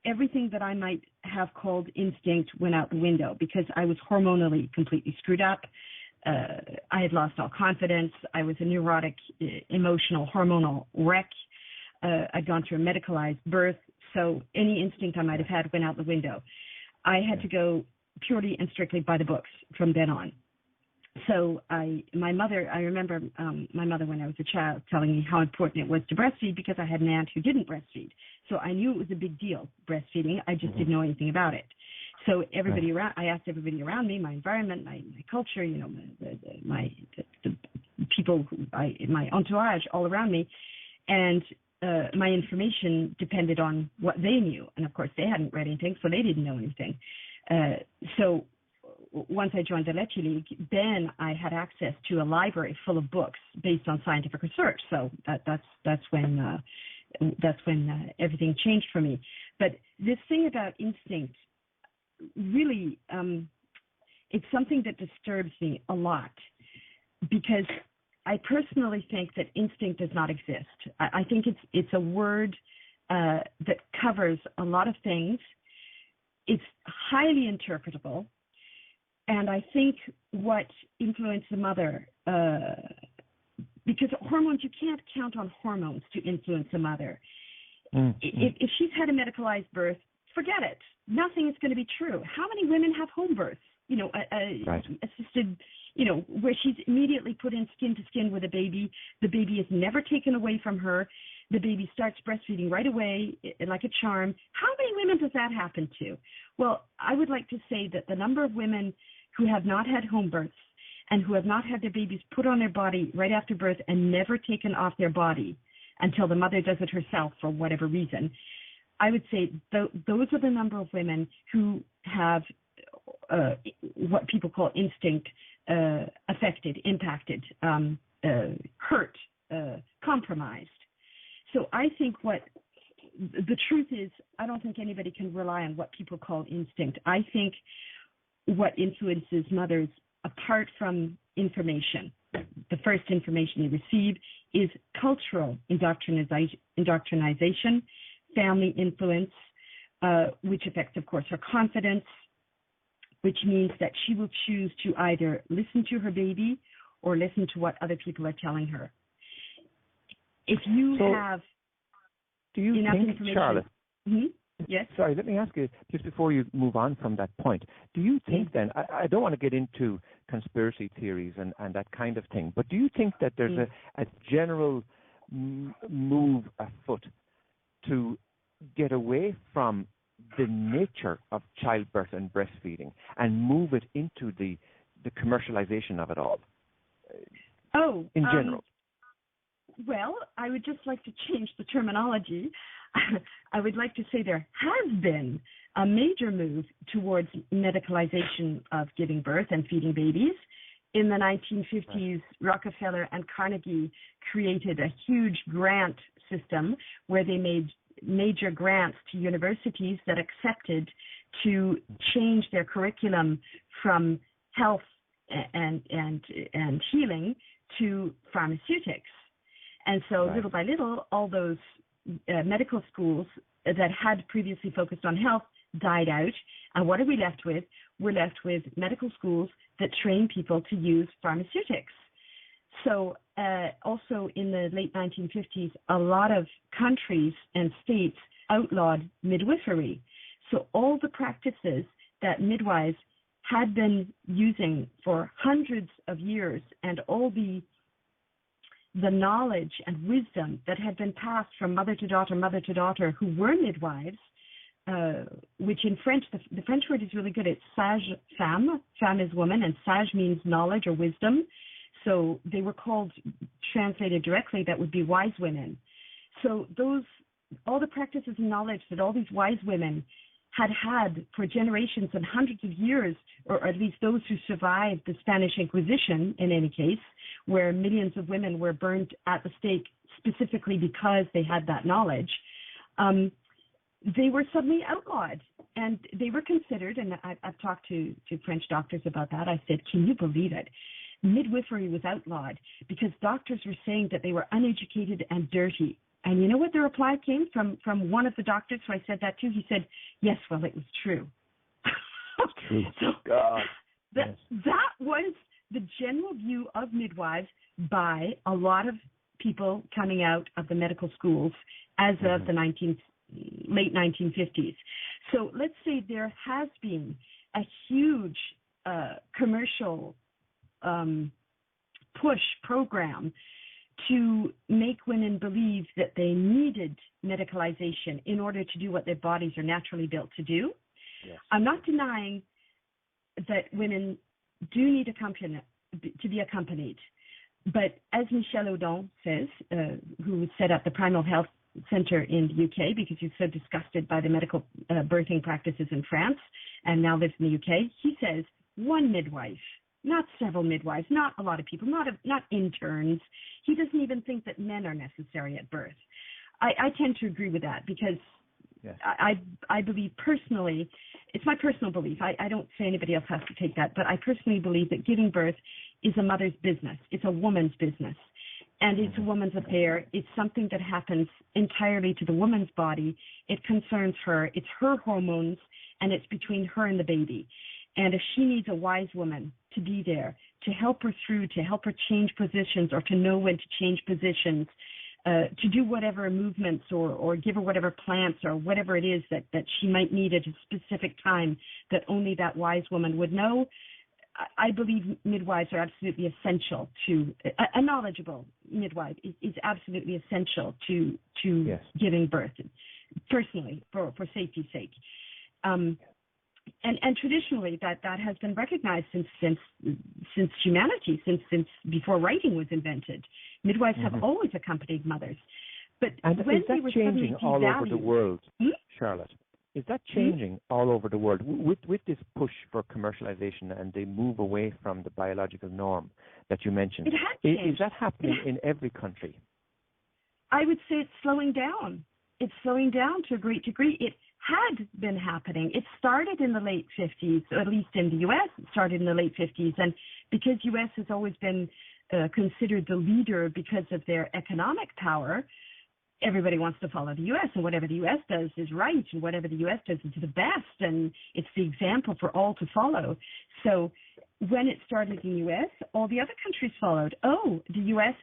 everything that I might have called instinct went out the window because I was hormonally completely screwed up. I had lost all confidence. I was a neurotic, emotional, hormonal wreck. I'd gone through a medicalized birth. So any instinct I might have had went out the window. I had to go purely and strictly by the books from then on. So I remember my mother when I was a child telling me how important it was to breastfeed because I had an aunt who didn't breastfeed. So I knew it was a big deal, breastfeeding. I just didn't know anything about it. So I asked everybody around me, my environment, my culture, the people, my entourage all around me, and my information depended on what they knew. And of course, they hadn't read anything, so they didn't know anything. So once I joined the Leche League, then I had access to a library full of books based on scientific research. So that's when everything changed for me. But this thing about instinct, really, it's something that disturbs me a lot, because I personally think that instinct does not exist. I think it's a word that covers a lot of things. It's highly interpretable. And I think what influenced the mother, because hormones, you can't count on hormones to influence a mother. Mm-hmm. If she's had a medicalized birth, forget it. Nothing is going to be true. How many women have home births? Right. Assisted, where she's immediately put in skin to skin with a baby. The baby is never taken away from her. The baby starts breastfeeding right away, like a charm. How many women does that happen to? Well, I would like to say that the number of women who have not had home births and who have not had their babies put on their body right after birth and never taken off their body until the mother does it herself for whatever reason, I would say those are the number of women who have what people call instinct affected, impacted, hurt, compromised. So I think what the truth is, I don't think anybody can rely on what people call instinct. I think what influences mothers, apart from information, the first information they receive is cultural indoctrination, family influence, which affects, of course, her confidence, which means that she will choose to either listen to her baby or listen to what other people are telling her. If you have enough information, Charlotte? Mm-hmm. Yes. Sorry, let me ask you, just before you move on from that point, do you think then, I don't want to get into conspiracy theories and that kind of thing, but do you think that there's a general move afoot to get away from the nature of childbirth and breastfeeding and move it into the commercialization of it all? In general. Well, I would just like to change the terminology. I would like to say there has been a major move towards medicalization of giving birth and feeding babies. In the 1950s, Rockefeller and Carnegie created a huge grant system where they made major grants to universities that accepted to change their curriculum from health and healing to pharmaceutics. And so little by little, all those medical schools that had previously focused on health died out. And what are we left with? We're left with medical schools that train people to use pharmaceutics. So also in the late 1950s, a lot of countries and states outlawed midwifery. So all the practices that midwives had been using for hundreds of years and all the knowledge and wisdom that had been passed from mother to daughter who were midwives, which in French, the French word is really good. It's sage femme. Femme is woman, and sage means knowledge or wisdom. So they were called, translated directly, that would be wise women. So all the practices and knowledge that all these wise women had for generations and hundreds of years, or at least those who survived the Spanish Inquisition, in any case, where millions of women were burned at the stake specifically because they had that knowledge, they were suddenly outlawed. And they were considered, and I've talked to French doctors about that. I said, can you believe it? Midwifery was outlawed because doctors were saying that they were uneducated and dirty. And you know what the reply came from one of the doctors who I said that to? He said, yes, well, it was true. True. So God. that was the general view of midwives by a lot of people coming out of the medical schools as of the late 1950s. So let's say there has been a huge commercial push program to make women believe that they needed medicalization in order to do what their bodies are naturally built to do. Yes. I'm not denying that women do need to be accompanied. But as Angeal Ohonu says, who set up the Primal Health center in the UK because he's so disgusted by the medical birthing practices in France and now lives in the UK. He says one midwife, not several midwives, not a lot of people, not interns. He doesn't even think that men are necessary at birth. I tend to agree with that because I believe personally, it's my personal belief. I don't say anybody else has to take that, but I personally believe that giving birth is a mother's business. It's a woman's business. And it's a woman's affair. It's something that happens entirely to the woman's body. It concerns her. It's her hormones, and it's between her and the baby. And if she needs a wise woman to be there, to help her through, to help her change positions or to know when to change positions, to do whatever movements or give her whatever plants or whatever it is that she might need at a specific time that only that wise woman would know, I believe midwives are absolutely essential to a knowledgeable midwife is absolutely essential to giving birth, personally for safety's sake. And traditionally that has been recognized since humanity, since before writing was invented. Midwives have always accompanied mothers. But and when is that they were changing all over the world, Charlotte? Is that changing all over the world with this push for commercialization and the move away from the biological norm that you mentioned? It has changed. Is that happening in every country? I would say it's slowing down. It's slowing down to a great degree. It had been happening. It started in the late 50s, or at least in the U.S. It started in the late 50s. And because U.S. has always been considered the leader because of their economic power, everybody wants to follow the U.S. and whatever the U.S. does is right, and whatever the U.S. does is the best, and it's the example for all to follow. So when it started in the U.S., all the other countries followed. Oh, the U.S.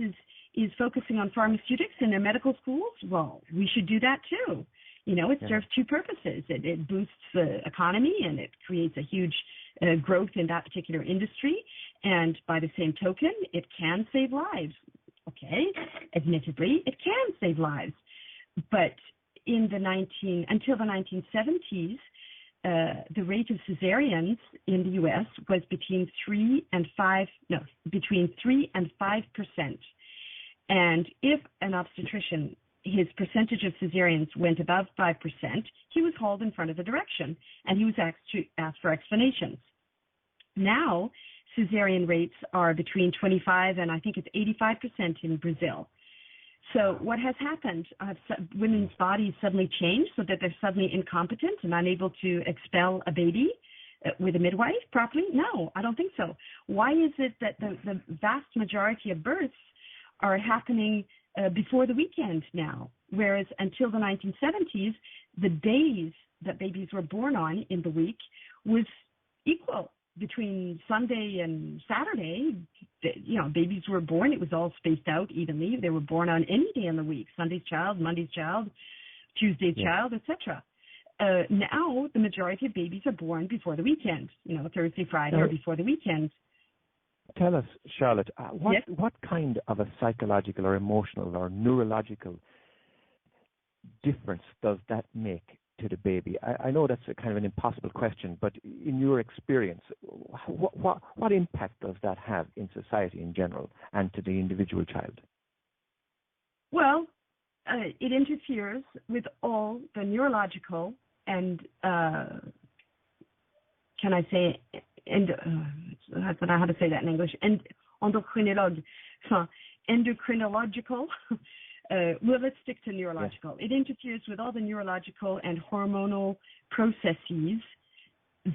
is focusing on pharmaceutics in their medical schools? Well, we should do that too. You know, it serves two purposes. It boosts the economy and it creates a huge growth in that particular industry. And by the same token, it can save lives. Okay, admittedly, it can save lives. But until the 1970s, the rate of cesareans in the U.S. was between 3 and 5%. And if an obstetrician, his percentage of cesareans went above 5%, he was hauled in front of the direction, and he was asked for explanations. Now, cesarean rates are between 25 and I think it's 85% in Brazil. So what has happened? Women's bodies suddenly changed so that they're suddenly incompetent and unable to expel a baby with a midwife properly? No, I don't think so. Why is it that the vast majority of births are happening before the weekend now, whereas until the 1970s, the days that babies were born on in the week was equal. Between Sunday and Saturday, you know, babies were born. It was all spaced out evenly. They were born on any day in the week: Sunday's child, Monday's child, Tuesday's child, etc. Now, the majority of babies are born before the weekend. You know, Thursday, Friday, or before the weekend. Tell us, Charlotte, what kind of a psychological or emotional or neurological difference does that make to the baby? I know that's a kind of an impossible question, but in your experience, what impact does that have in society in general and to the individual child? Well, it interferes with all the neurological and, can I say, and I don't know how to say that in English, and endocrinological. Well, let's stick to neurological. Yes. It interferes with all the neurological and hormonal processes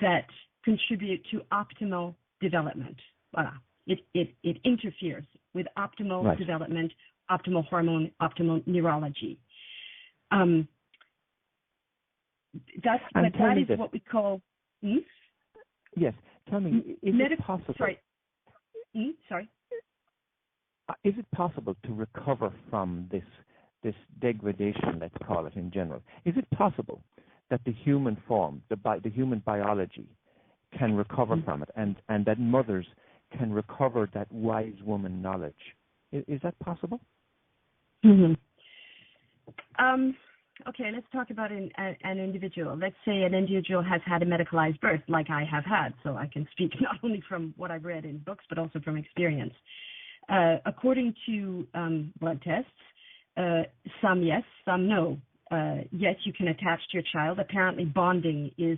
that contribute to optimal development. Voilà. It interferes with optimal development, optimal hormone, optimal neurology. That is what we call... Yes. Tell me, is it possible... Sorry. Is it possible to recover from this degradation, let's call it in general? Is it possible that the human form, the human biology, can recover from it, and that mothers can recover that wise woman knowledge? Is that possible? Mm-hmm. Okay, let's talk about an individual. Let's say an individual has had a medicalized birth, like I have had, so I can speak not only from what I've read in books, but also from experience. According to blood tests, Some yes, some no. Yes, you can attach to your child. Apparently, bonding is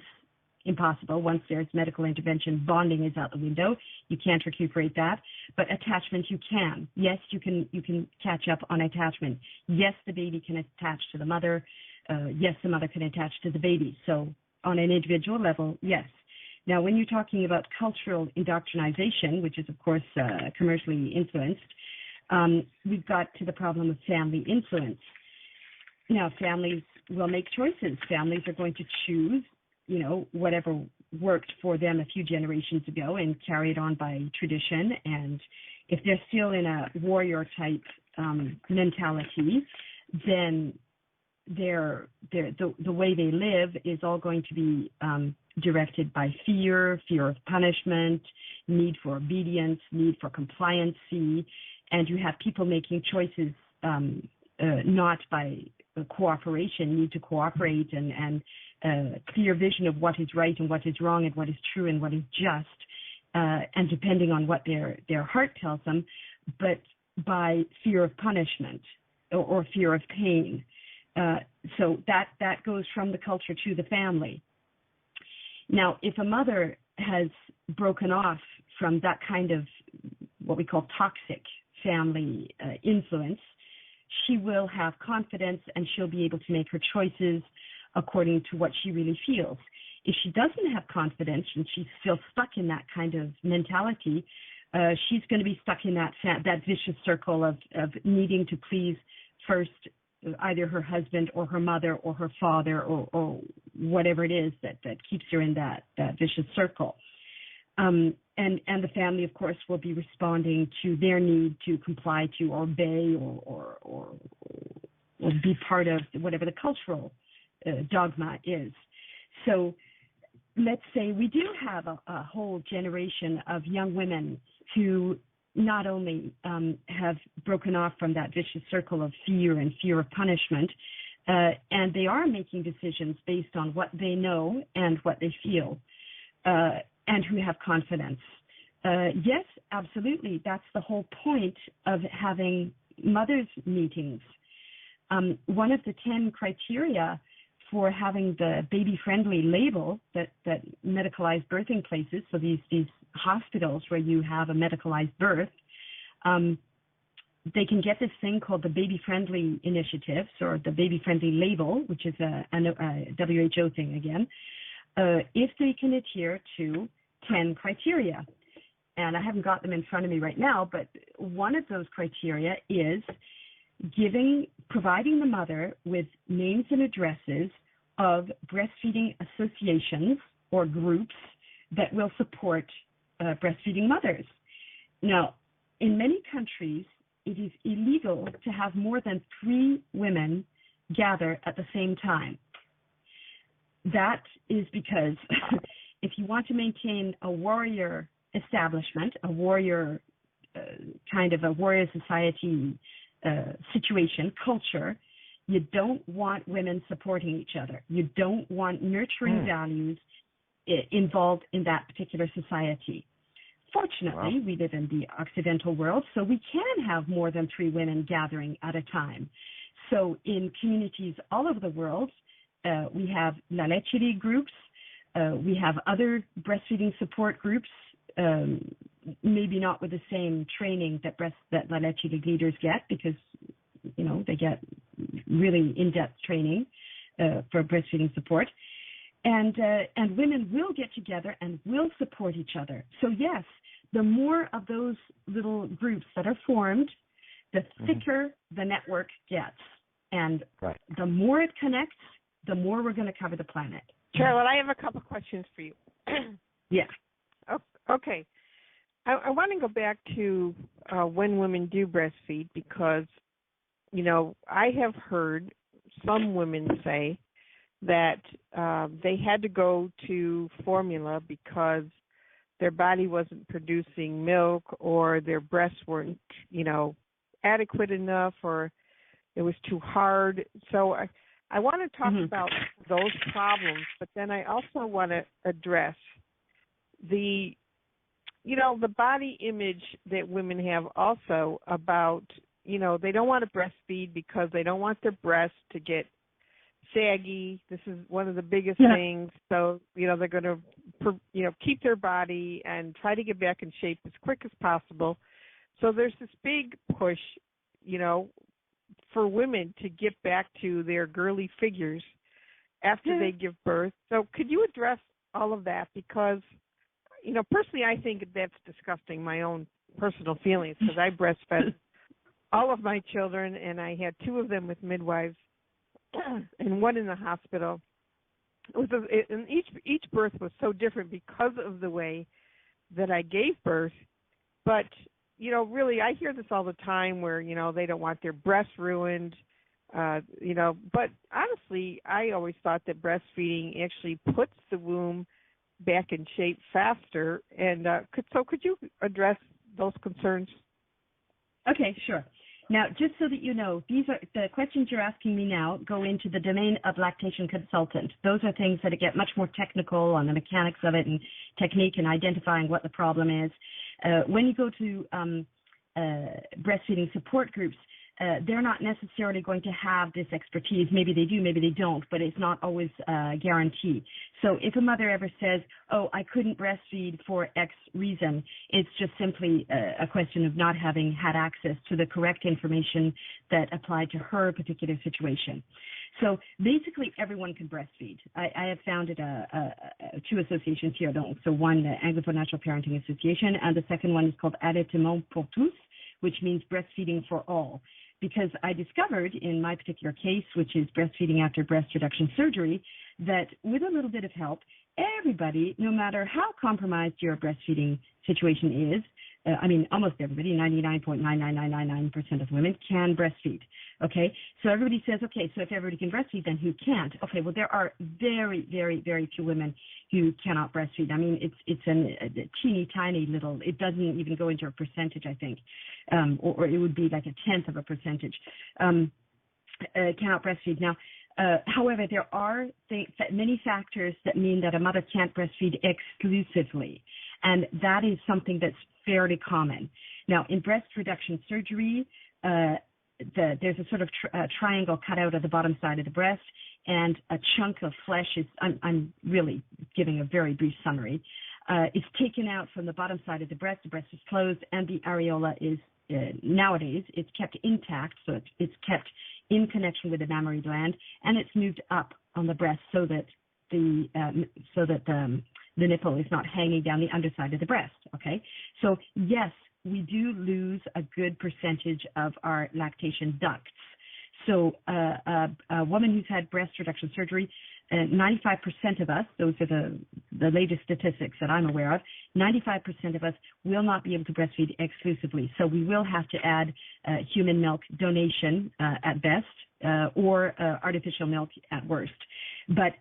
impossible. Once there's medical intervention, bonding is out the window. You can't recuperate that. But attachment, you can. Yes, you can catch up on attachment. Yes, the baby can attach to the mother. Yes, the mother can attach to the baby. So on an individual level, yes. Now, when you're talking about cultural indoctrination, which is, of course, commercially influenced, we've got to the problem of family influence. Now, families will make choices. Families are going to choose, whatever worked for them a few generations ago and carry it on by tradition. And if they're still in a warrior type mentality, then the way they live is all going to be directed by fear of punishment, need for obedience, need for compliancy, and you have people making choices not by cooperation, need to cooperate and clear vision of what is right and what is wrong and what is true and what is just, and depending on what their heart tells them, but by fear of punishment or fear of pain. So that goes from the culture to the family. Now, if a mother has broken off from that kind of what we call toxic family influence, she will have confidence and she'll be able to make her choices according to what she really feels. If she doesn't have confidence and she's still stuck in that kind of mentality, she's going to be stuck in that vicious circle of needing to please first either her husband or her mother or her father or whatever it is that keeps her in that vicious circle. And the family, of course, will be responding to their need to comply to or obey or be part of whatever the cultural dogma is. So let's say we do have a whole generation of young women who not only have broken off from that vicious circle of fear and fear of punishment, and they are making decisions based on what they know and what they feel, and who have confidence. Yes, absolutely. That's the whole point of having mothers' meetings. One of the 10 criteria for having the baby-friendly label that medicalized birthing places, so these hospitals where you have a medicalized birth, they can get this thing called the baby-friendly initiatives or the baby-friendly label, which is a WHO thing again, if they can adhere to 10 criteria. And I haven't got them in front of me right now, but one of those criteria is providing the mother with names and addresses of breastfeeding associations or groups that will support breastfeeding mothers. Now, in many countries, it is illegal to have more than 3 women gather at the same time. That is because if you want to maintain a warrior establishment, a warrior kind of a warrior society situation, culture, you don't want women supporting each other. You don't want nurturing values involved in that particular society. Fortunately, we live in the Occidental world, so we can have more than 3 women gathering at a time. So in communities all over the world, we have La Leche groups, we have other breastfeeding support groups, maybe not with the same training that La Leche leaders get, because they get really in-depth training for breastfeeding support. And women will get together and will support each other. So yes, the more of those little groups that are formed, the thicker the network gets. And the more it connects, the more we're going to cover the planet. Charlotte, I have a couple questions for you. Yeah. Okay. I want to go back to when women do breastfeed because, I have heard some women say that they had to go to formula because their body wasn't producing milk or their breasts weren't, adequate enough or it was too hard. So I want to talk about those problems, but then I also want to address the body image that women have also about they don't want to breastfeed because they don't want their breasts to get saggy. This is one of the biggest things. So, they're going to, keep their body and try to get back in shape as quick as possible. So there's this big push, for women to get back to their girly figures after they give birth. So could you address all of that? Because, personally, I think that's disgusting, my own personal feelings, because I breastfed all of my children, and I had 2 of them with midwives and 1 in the hospital. And each birth was so different because of the way that I gave birth. But, really, I hear this all the time where, they don't want their breasts ruined, But honestly, I always thought that breastfeeding actually puts the womb back in shape faster. And could you address those concerns? Okay, sure. Now, just so that you know, these are the questions you're asking me now go into the domain of lactation consultant. Those are things that get much more technical on the mechanics of it and technique and identifying what the problem is. When you go to breastfeeding support groups, they're not necessarily going to have this expertise. Maybe they do, maybe they don't, but it's not always a guarantee. So if a mother ever says, oh, I couldn't breastfeed for X reason, it's just simply a question of not having had access to the correct information that applied to her particular situation. So basically everyone can breastfeed. I have founded 2 associations here. So one, the Anglophone Natural Parenting Association, and the second one is called Allaitement pour tous, which means breastfeeding for all. Because I discovered in my particular case, which is breastfeeding after breast reduction surgery, that with a little bit of help, everybody, no matter how compromised your breastfeeding situation is, almost everybody, 99.99999% of women can breastfeed, okay? So everybody says, okay, so if everybody can breastfeed, then who can't? Okay, well, there are very, very, very few women who cannot breastfeed. It's a teeny tiny little, it doesn't even go into a percentage, I think, or it would be like 1/10 of a percentage, cannot breastfeed. Now, however, there are many factors that mean that a mother can't breastfeed exclusively, and that is something that's fairly common. Now, in breast reduction surgery, there's a sort of triangle cut out of the bottom side of the breast, and a chunk of flesh is, I'm really giving a very brief summary, it's taken out from the bottom side of the breast is closed, and the areola is, nowadays, it's kept intact, so it's kept in connection with the mammary gland, and it's moved up on the breast so that the nipple is not hanging down the underside of the breast, okay? So, yes, we do lose a good percentage of our lactation ducts. So a woman who's had breast reduction surgery, 95% of us, those are the latest statistics that I'm aware of, 95% of us will not be able to breastfeed exclusively. So we will have to add human milk donation at best or artificial milk at worst. But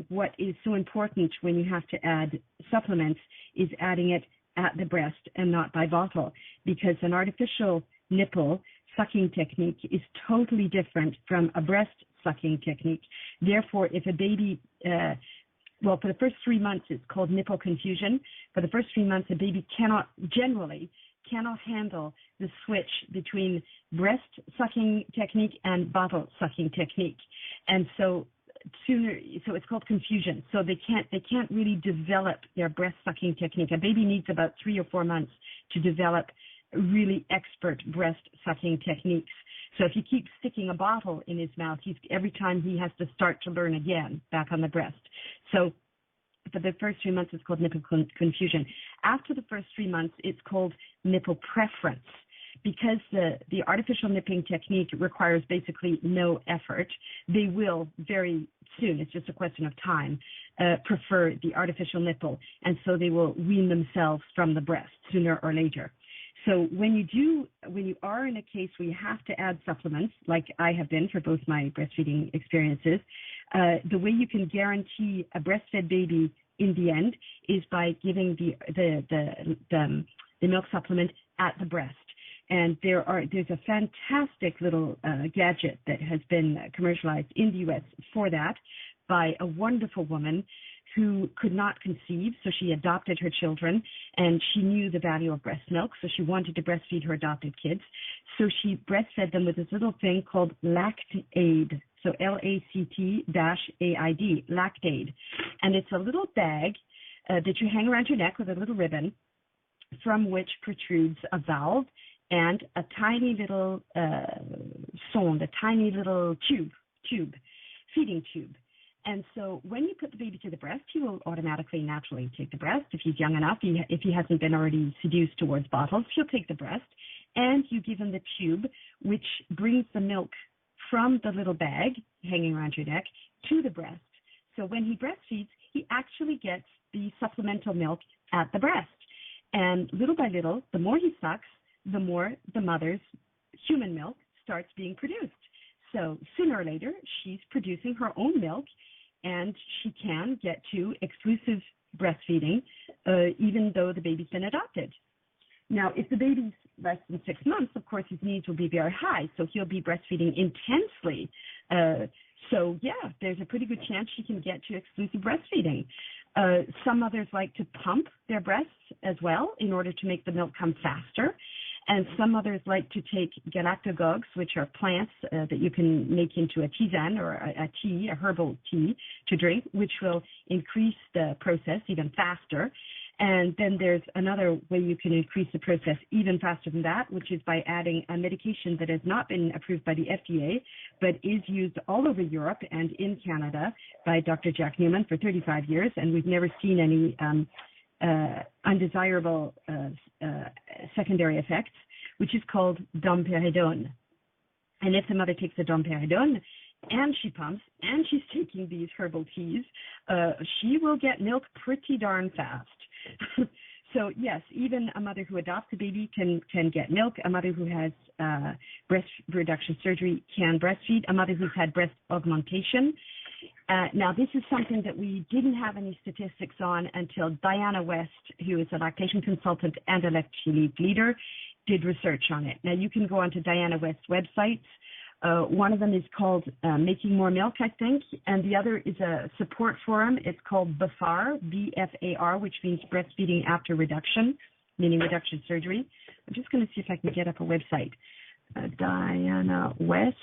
what is so important when you have to add supplements is adding it at the breast and not by bottle, because an artificial nipple sucking technique is totally different from a breast sucking technique. Therefore, if a baby, for the first 3 months, it's called nipple confusion. For the first 3 months, a baby generally cannot handle the switch between breast sucking technique and bottle sucking technique. And so it's called confusion. So they can't really develop their breast sucking technique. A baby needs about 3 or 4 months to develop really expert breast sucking techniques. So if you keep sticking a bottle in his mouth, every time he has to start to learn again back on the breast. So for the first 3 months, it's called nipple confusion. After the first 3 months, it's called nipple preference. Because the artificial nipping technique requires basically no effort, they will very soon, it's just a question of time, prefer the artificial nipple. And so they will wean themselves from the breast sooner or later. So when you are in a case where you have to add supplements, like I have been for both my breastfeeding experiences, the way you can guarantee a breastfed baby in the end is by giving the milk supplement at the breast. And there's a fantastic little gadget that has been commercialized in the U.S. for that by a wonderful woman who could not conceive, so she adopted her children, and she knew the value of breast milk, so she wanted to breastfeed her adopted kids. So she breastfed them with this little thing called Lactaid, so Lactaid, Lactaid. And it's a little bag that you hang around your neck with a little ribbon from which protrudes a valve and a tiny little sonde, a tiny little feeding tube. And so when you put the baby to the breast, he will automatically, naturally take the breast. If he's young enough, if he hasn't been already seduced towards bottles, he'll take the breast. And you give him the tube, which brings the milk from the little bag hanging around your neck to the breast. So when he breastfeeds, he actually gets the supplemental milk at the breast. And little by little, the more he sucks, the more the mother's human milk starts being produced. So sooner or later, she's producing her own milk, and she can get to exclusive breastfeeding, even though the baby's been adopted. Now, if the baby's less than 6 months, of course, his needs will be very high, so he'll be breastfeeding intensely. So, yeah, there's a pretty good chance she can get to exclusive breastfeeding. Some mothers like to pump their breasts as well in order to make the milk come faster. And some mothers like to take galactagogues, which are plants that you can make into a tisane or a tea, a herbal tea to drink, which will increase the process even faster. And then there's another way you can increase the process even faster than that, which is by adding a medication that has not been approved by the FDA, but is used all over Europe and in Canada by Dr. Jack Newman for 35 years, and we've never seen any undesirable secondary effects, which is called domperidone. And if the mother takes the domperidone and she pumps and she's taking these herbal teas, she will get milk pretty darn fast. So yes, even a mother who adopts a baby can get milk. A mother who has breast reduction surgery can breastfeed. A mother who's had breast augmentation. Now, this is something that we didn't have any statistics on until Diana West, who is a lactation consultant and a lactation leader, did research on it. Now, you can go onto Diana West's websites. One of them is called Making More Milk, I think, and the other is a support forum. It's called BFAR, B-F-A-R, which means breastfeeding after reduction, meaning reduction surgery. I'm just going to see if I can get up a website. Diana West.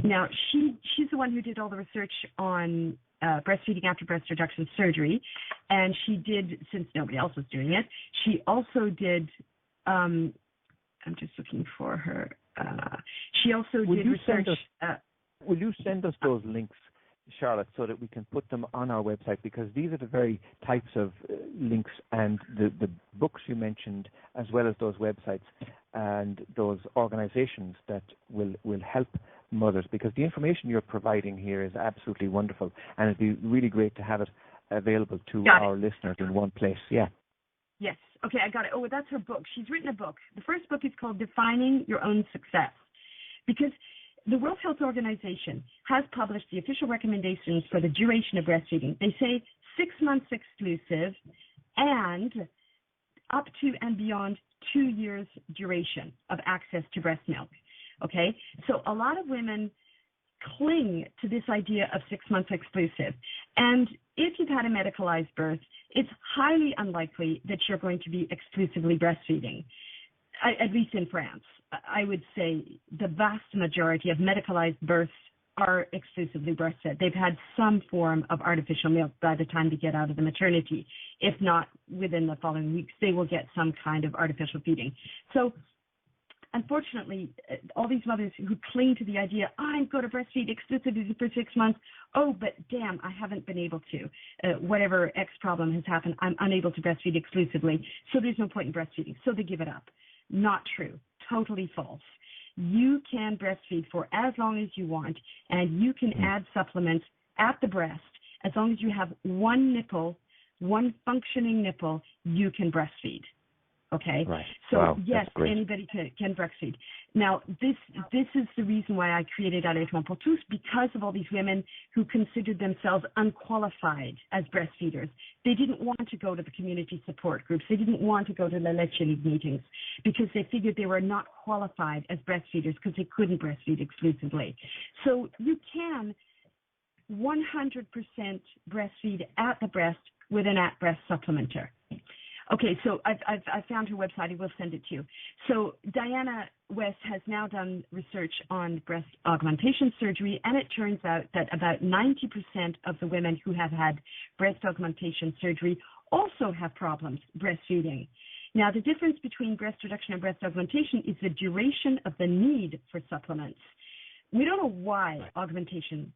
Now, she's the one who did all the research on breastfeeding after breast reduction surgery, and she did, since nobody else was doing it, she also did, I'm just looking for her, she also did research. Will you send us those links, Charlotte, so that we can put them on our website? Because these are the very types of links and the books you mentioned, as well as those websites and those organizations that will help mothers, because the information you're providing here is absolutely wonderful, and it'd be really great to have it available to our listeners in one place. Yeah. Yes. Okay, I got it. Oh, that's her book. She's written a book. The first book is called Defining Your Own Success, because the World Health Organization has published the official recommendations for the duration of breastfeeding. They say 6 months exclusive and up to and beyond 2 years duration of access to breast milk. Okay? So a lot of women cling to this idea of 6 months exclusive. And if you've had a medicalized birth, it's highly unlikely that you're going to be exclusively breastfeeding, at least in France. I would say the vast majority of medicalized births are exclusively breastfed. They've had some form of artificial milk by the time they get out of the maternity. If not within the following weeks, they will get some kind of artificial feeding. So unfortunately, all these mothers who cling to the idea, I'm going to breastfeed exclusively for 6 months. Oh, but damn, I haven't been able to. Whatever X problem has happened, I'm unable to breastfeed exclusively. So there's no point in breastfeeding. So they give it up. Not true. Totally false. You can breastfeed for as long as you want, and you can add supplements at the breast. As long as you have one nipple, one functioning nipple, you can breastfeed. Okay? Right. So, wow, yes, anybody can breastfeed. Now, this is the reason why I created Allaitement pour tous, because of all these women who considered themselves unqualified as breastfeeders. They didn't want to go to the community support groups. They didn't want to go to the Leche League meetings because they figured they were not qualified as breastfeeders because they couldn't breastfeed exclusively. So you can 100% breastfeed at the breast with an at-breast supplementer. Okay, so I've found her website. I will send it to you. So Diana West has now done research on breast augmentation surgery, and it turns out that about 90% of the women who have had breast augmentation surgery also have problems breastfeeding. Now, the difference between breast reduction and breast augmentation is the duration of the need for supplements. We don't know why augmentation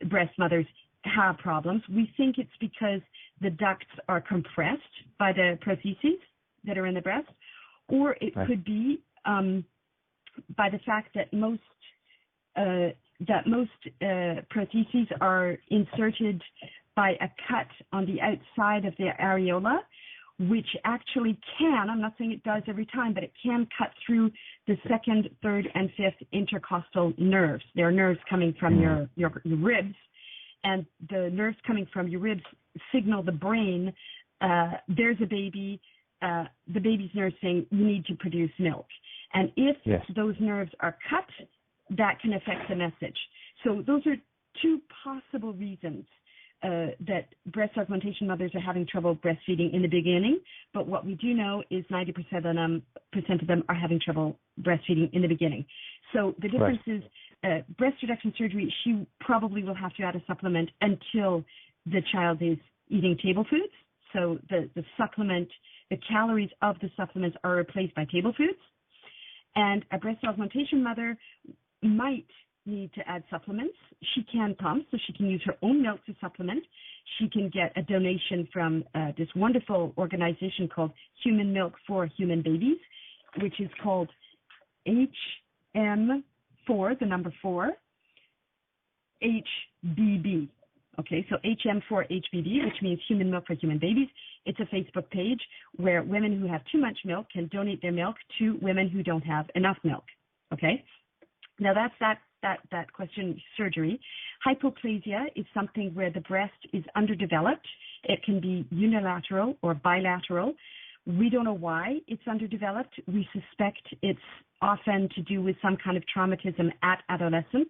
breast mothers have problems. We think it's because the ducts are compressed by the prostheses that are in the breast, or it could be by the fact that most prostheses are inserted by a cut on the outside of the areola, which actually can, I'm not saying it does every time, but it can cut through the second, third, and fifth intercostal nerves. There are nerves coming from your ribs, and the nerves coming from your ribs signal the brain, there's a baby, the baby's nursing, you need to produce milk. And if those nerves are cut, that can affect the message. So those are two possible reasons that breast augmentation mothers are having trouble breastfeeding in the beginning. But what we do know is 90% of them are having trouble breastfeeding in the beginning. So the difference is breast reduction surgery, she probably will have to add a supplement until the child is eating table foods. So the supplement, the calories of the supplements are replaced by table foods. And a breast augmentation mother might need to add supplements. She can pump, so she can use her own milk to supplement. She can get a donation from this wonderful organization called Human Milk for Human Babies, which is called HM4, the number 4, HBB. Okay, so HM4HBB, which means Human Milk for Human Babies. It's a Facebook page where women who have too much milk can donate their milk to women who don't have enough milk. Okay, now that's that question, surgery. Hypoplasia is something where the breast is underdeveloped. It can be unilateral or bilateral. We don't know why it's underdeveloped. We suspect it's often to do with some kind of traumatism at adolescence,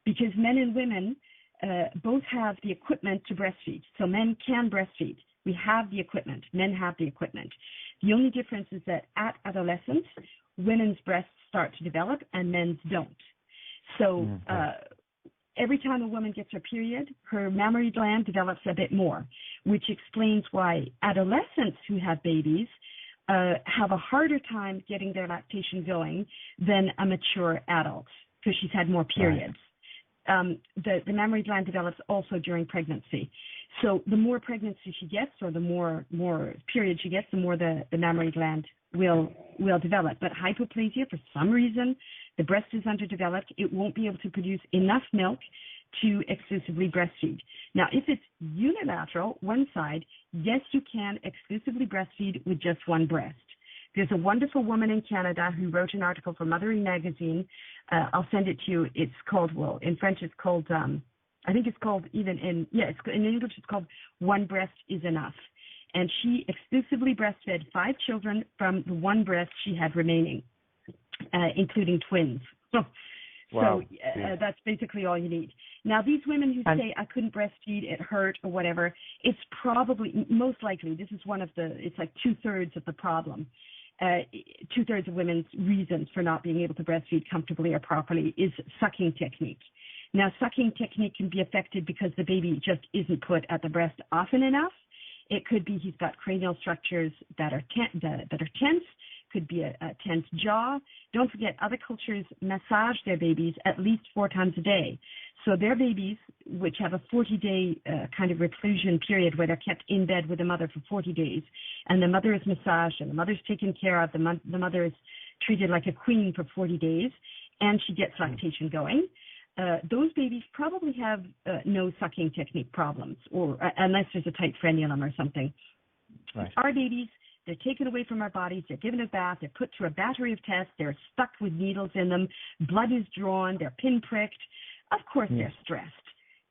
because men and women both have the equipment to breastfeed. So men can breastfeed. We have the equipment. Men have the equipment. The only difference is that at adolescence, women's breasts start to develop and men's don't. So every time a woman gets her period, her mammary gland develops a bit more, which explains why adolescents who have babies have a harder time getting their lactation going than a mature adult, because she's had more periods. The mammary gland develops also during pregnancy. So the more pregnancy she gets, or the more periods she gets, the more the mammary gland will develop. But hypoplasia, for some reason, the breast is underdeveloped. It won't be able to produce enough milk to exclusively breastfeed. Now, if it's unilateral, one side, yes, you can exclusively breastfeed with just one breast. There's a wonderful woman in Canada who wrote an article for Mothering Magazine. I'll send it to you. It's called, well, in French it's called, I think it's called even in English it's called One Breast is Enough. And she exclusively breastfed 5 children from the one breast she had remaining, including twins. So that's basically all you need. Now, these women who say, I couldn't breastfeed, it hurt, or whatever, it's probably, most likely, this is one of the, it's like 2/3 of the problem. 2/3 of women's reasons for not being able to breastfeed comfortably or properly is sucking technique. Now, sucking technique can be affected because the baby just isn't put at the breast often enough. It could be he's got cranial structures that are tense, could be a tense jaw. Don't forget, other cultures massage their babies at least 4 times a day. So their babies, which have a 40-day kind of reclusion period where they're kept in bed with the mother for 40 days, and the mother is massaged and the mother's taken care of, the mother is treated like a queen for 40 days, and she gets lactation going. Those babies probably have no sucking technique problems, or unless there's a tight frenulum or something. Right. Our babies, they're taken away from our bodies, they're given a bath, they're put through a battery of tests, they're stuck with needles in them, blood is drawn, they're pinpricked. Of course they're stressed.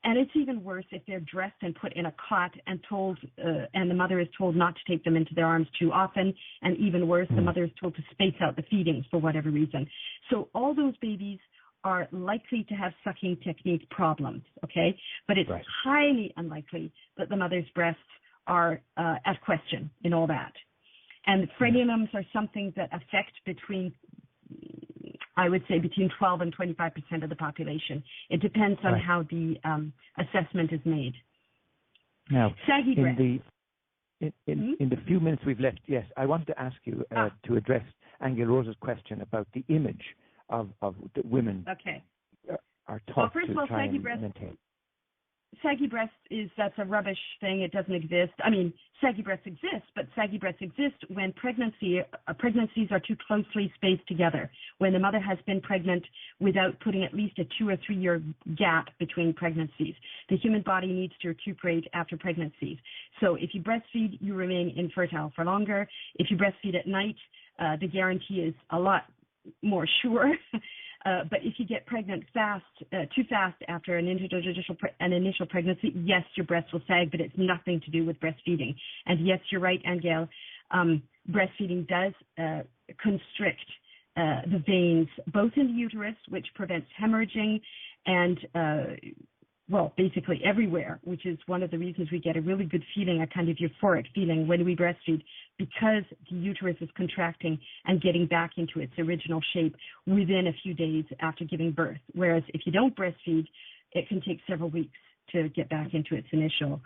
And it's even worse if they're dressed and put in a cot and told, and the mother is told not to take them into their arms too often, and even worse, the mother is told to space out the feedings for whatever reason. So all those babies are likely to have sucking technique problems, okay? But it's highly unlikely that the mother's breasts are at question in all that. And frenulums are something that affect I would say between 12 and 25% of the population. It depends on how the assessment is made. Now, saggy breasts. In the few minutes we've left, yes, I wanted to ask you to address Angeal Rose's question about the image of the women are taught to try and maintain. Saggy breasts that's a rubbish thing. It doesn't exist. I mean, saggy breasts exist, but saggy breasts exist when pregnancies are too closely spaced together, when the mother has been pregnant without putting at least a 2 or 3 year gap between pregnancies. The human body needs to recuperate after pregnancies. So if you breastfeed, you remain infertile for longer. If you breastfeed at night, the guarantee is a lot more sure. But if you get pregnant too fast after an initial pregnancy, yes, your breast will sag, but it's nothing to do with breastfeeding. And yes, you're right, Angeal. Breastfeeding does constrict the veins, both in the uterus, which prevents hemorrhaging, and basically everywhere, which is one of the reasons we get a really good feeling, a kind of euphoric feeling when we breastfeed, because the uterus is contracting and getting back into its original shape within a few days after giving birth. Whereas if you don't breastfeed, it can take several weeks to get back into its initial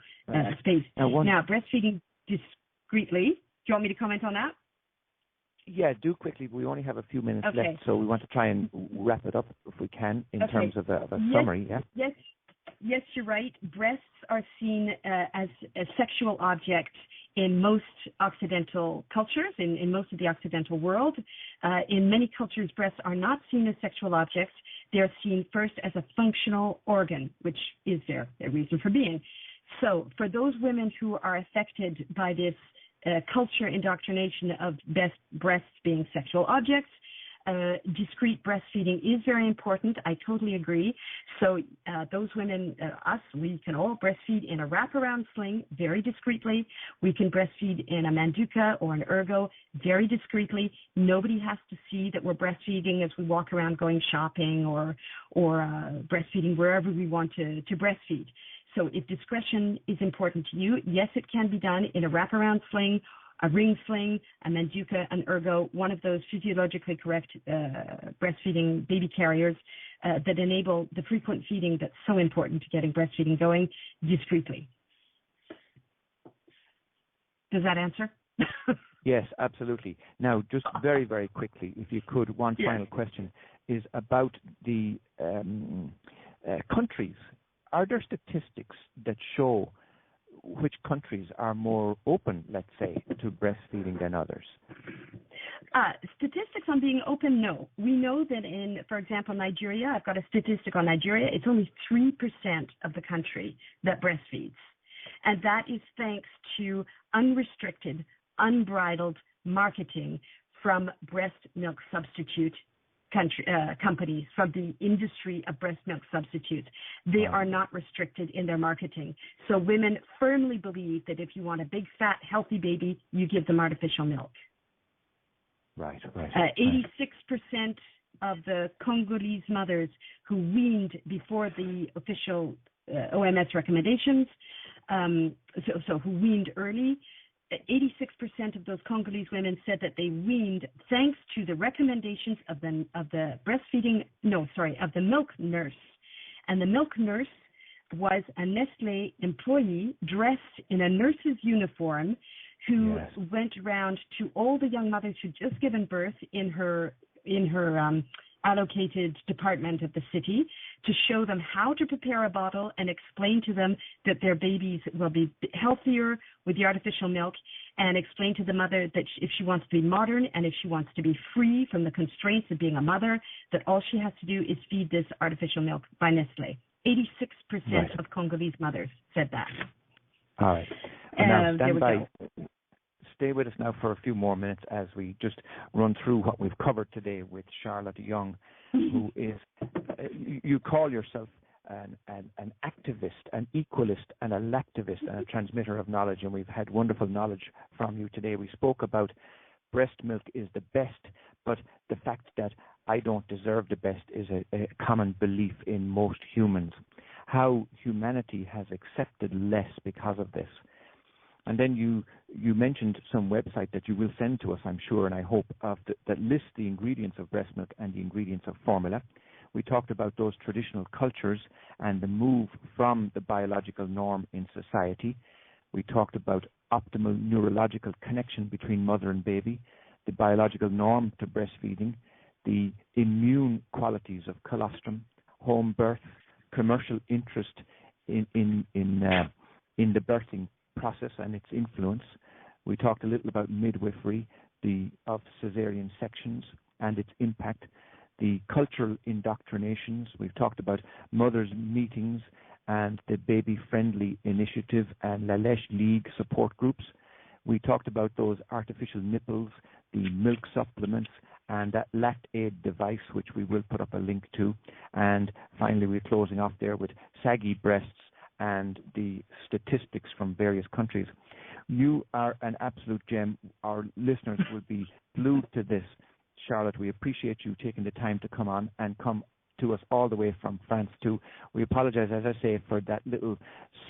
space. Now, breastfeeding discreetly, do you want me to comment on that? Yeah, do quickly. We only have a few minutes left, so we want to try and wrap it up if we can in terms of a summary. Yes, you're right. Breasts are seen as a sexual object in most Occidental cultures, in most of the Occidental world. In many cultures, breasts are not seen as sexual objects. They're seen first as a functional organ, which is their reason for being. So for those women who are affected by this culture indoctrination of breasts being sexual objects, discreet breastfeeding is very important. I totally agree. So those women, we can all breastfeed in a wraparound sling very discreetly. We can breastfeed in a manduka or an ergo very discreetly. Nobody has to see that we're breastfeeding as we walk around going shopping or breastfeeding wherever we want to breastfeed. So if discretion is important to you, yes, it can be done in a wraparound sling, a ring sling, a manduka, an ergo, one of those physiologically correct breastfeeding baby carriers that enable the frequent feeding that's so important to getting breastfeeding going discreetly. Does that answer? Yes, absolutely. Now, just very, very quickly, if you could, one final question is about the countries. Are there statistics that show which countries are more open, let's say, to breastfeeding than others? Statistics on being open, no. We know that in, for example, Nigeria, I've got a statistic on Nigeria, it's only 3% of the country that breastfeeds. And that is thanks to unrestricted, unbridled marketing from breast milk substitute companies, from the industry of breast milk substitutes. They are not restricted in their marketing. So women firmly believe that if you want a big, fat, healthy baby, you give them artificial milk. Right. 86% of the Congolese mothers who weaned before the official OMS recommendations, so who weaned early, 86% of those Congolese women said that they weaned thanks to the recommendations of the milk nurse. And the milk nurse was a Nestle employee dressed in a nurse's uniform who went around to all the young mothers who'd just given birth in her allocated department of the city to show them how to prepare a bottle and explain to them that their babies will be healthier with the artificial milk, and explain to the mother that if she wants to be modern and if she wants to be free from the constraints of being a mother, that all she has to do is feed this artificial milk by Nestle. 86% of Congolese mothers said that. All right. And now stand by. Stay with us now for a few more minutes as we just run through what we've covered today with Charlotte Young, who is, you call yourself an activist, an equalist, and a lactivist, and a transmitter of knowledge, and we've had wonderful knowledge from you today. We spoke about breast milk is the best, but the fact that I don't deserve the best is a common belief in most humans. How humanity has accepted less because of this. And then you mentioned some website that you will send to us, I'm sure, and I hope, that lists the ingredients of breast milk and the ingredients of formula. We talked about those traditional cultures and the move from the biological norm in society. We talked about optimal neurological connection between mother and baby, the biological norm to breastfeeding, the immune qualities of colostrum, home birth, commercial interest in the birthing process and its influence. We talked a little about midwifery, of cesarean sections and its impact, the cultural indoctrinations. We've talked about mothers' meetings and the baby-friendly initiative and La Lèche League support groups. We talked about those artificial nipples, the milk supplements, and that Lactaid device, which we will put up a link to. And finally, we're closing off there with saggy breasts and the statistics from various countries. You are an absolute gem. Our listeners will be glued to this. Charlotte, we appreciate you taking the time to come on and come to us all the way from France too. We apologize, as I say, for that little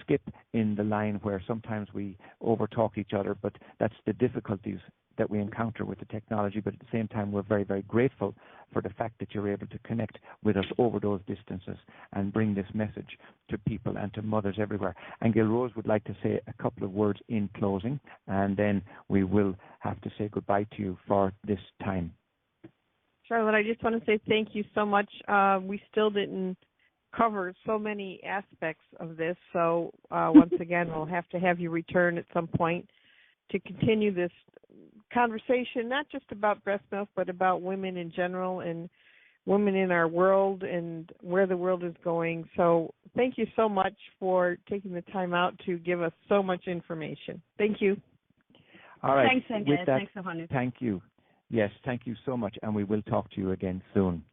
skip in the line where sometimes we overtalk each other, but that's the difficulties that we encounter with the technology. But at the same time, we're very, very grateful for the fact that you're able to connect with us over those distances and bring this message to people and to mothers everywhere. Angeal Rose would like to say a couple of words in closing, and then we will have to say goodbye to you for this time. Charlotte, I just want to say thank you so much. We still didn't cover so many aspects of this, so once again, we'll have to have you return at some point to continue this conversation, not just about breast milk, but about women in general and women in our world and where the world is going. So thank you so much for taking the time out to give us so much information. Thank you. All right. Thanks, Angeal. Thanks, Ohonu. Thank you. Yes, thank you so much, and we will talk to you again soon.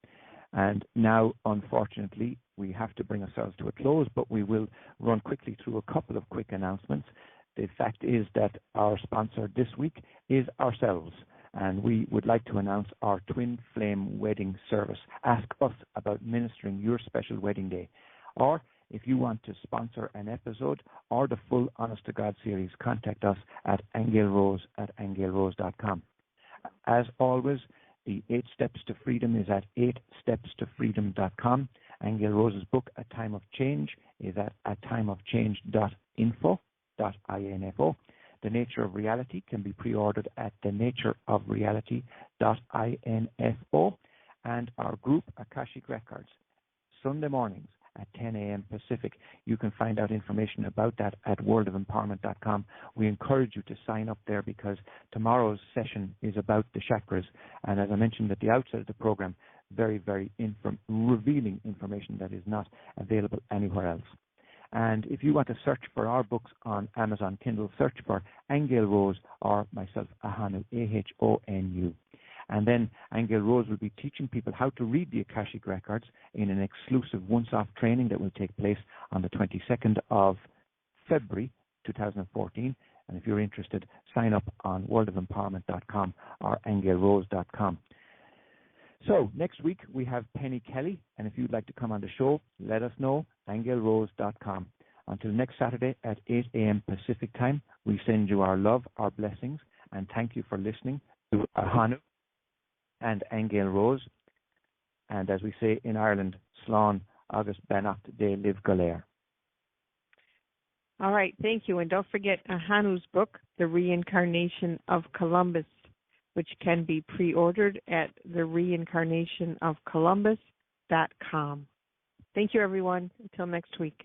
And now, unfortunately, we have to bring ourselves to a close, but we will run quickly through a couple of quick announcements. The fact is that our sponsor this week is ourselves, and we would like to announce our Twin Flame Wedding Service. Ask us about ministering your special wedding day. Or if you want to sponsor an episode or the full Honest to God series, contact us at angealrose@angealrose.com. As always, the 8 Steps to Freedom is at 8stepstofreedom.com. Angeal Rose's book, A Time of Change, is at atimeofchange.info. The Nature of Reality can be pre-ordered at thenatureofreality.info. And our group, Akashic Records, Sunday mornings at 10 a.m. Pacific. You can find out information about that at worldofempowerment.com. We encourage you to sign up there because tomorrow's session is about the chakras. And as I mentioned at the outset of the program, very, very revealing information that is not available anywhere else. And if you want to search for our books on Amazon Kindle, search for Angeal Rose or myself, Ohonu, Ahonu. And then Angeal Rose will be teaching people how to read the Akashic Records in an exclusive once-off training that will take place on the 22nd of February 2014. And if you're interested, sign up on worldofempowerment.com or angealrose.com. So next week we have Penny Kelly, and if you'd like to come on the show, let us know, angealrose.com. Until next Saturday at 8 a.m. Pacific time, we send you our love, our blessings, and thank you for listening to Ohonu and Angeal Rose. And as we say in Ireland, Slán agus Benacht de Liv Galair. All right, thank you. And don't forget Ohonu's book, The Reincarnation of Columbus, which can be pre-ordered at thereincarnationofcolumbus.com. Thank you, everyone. Until next week.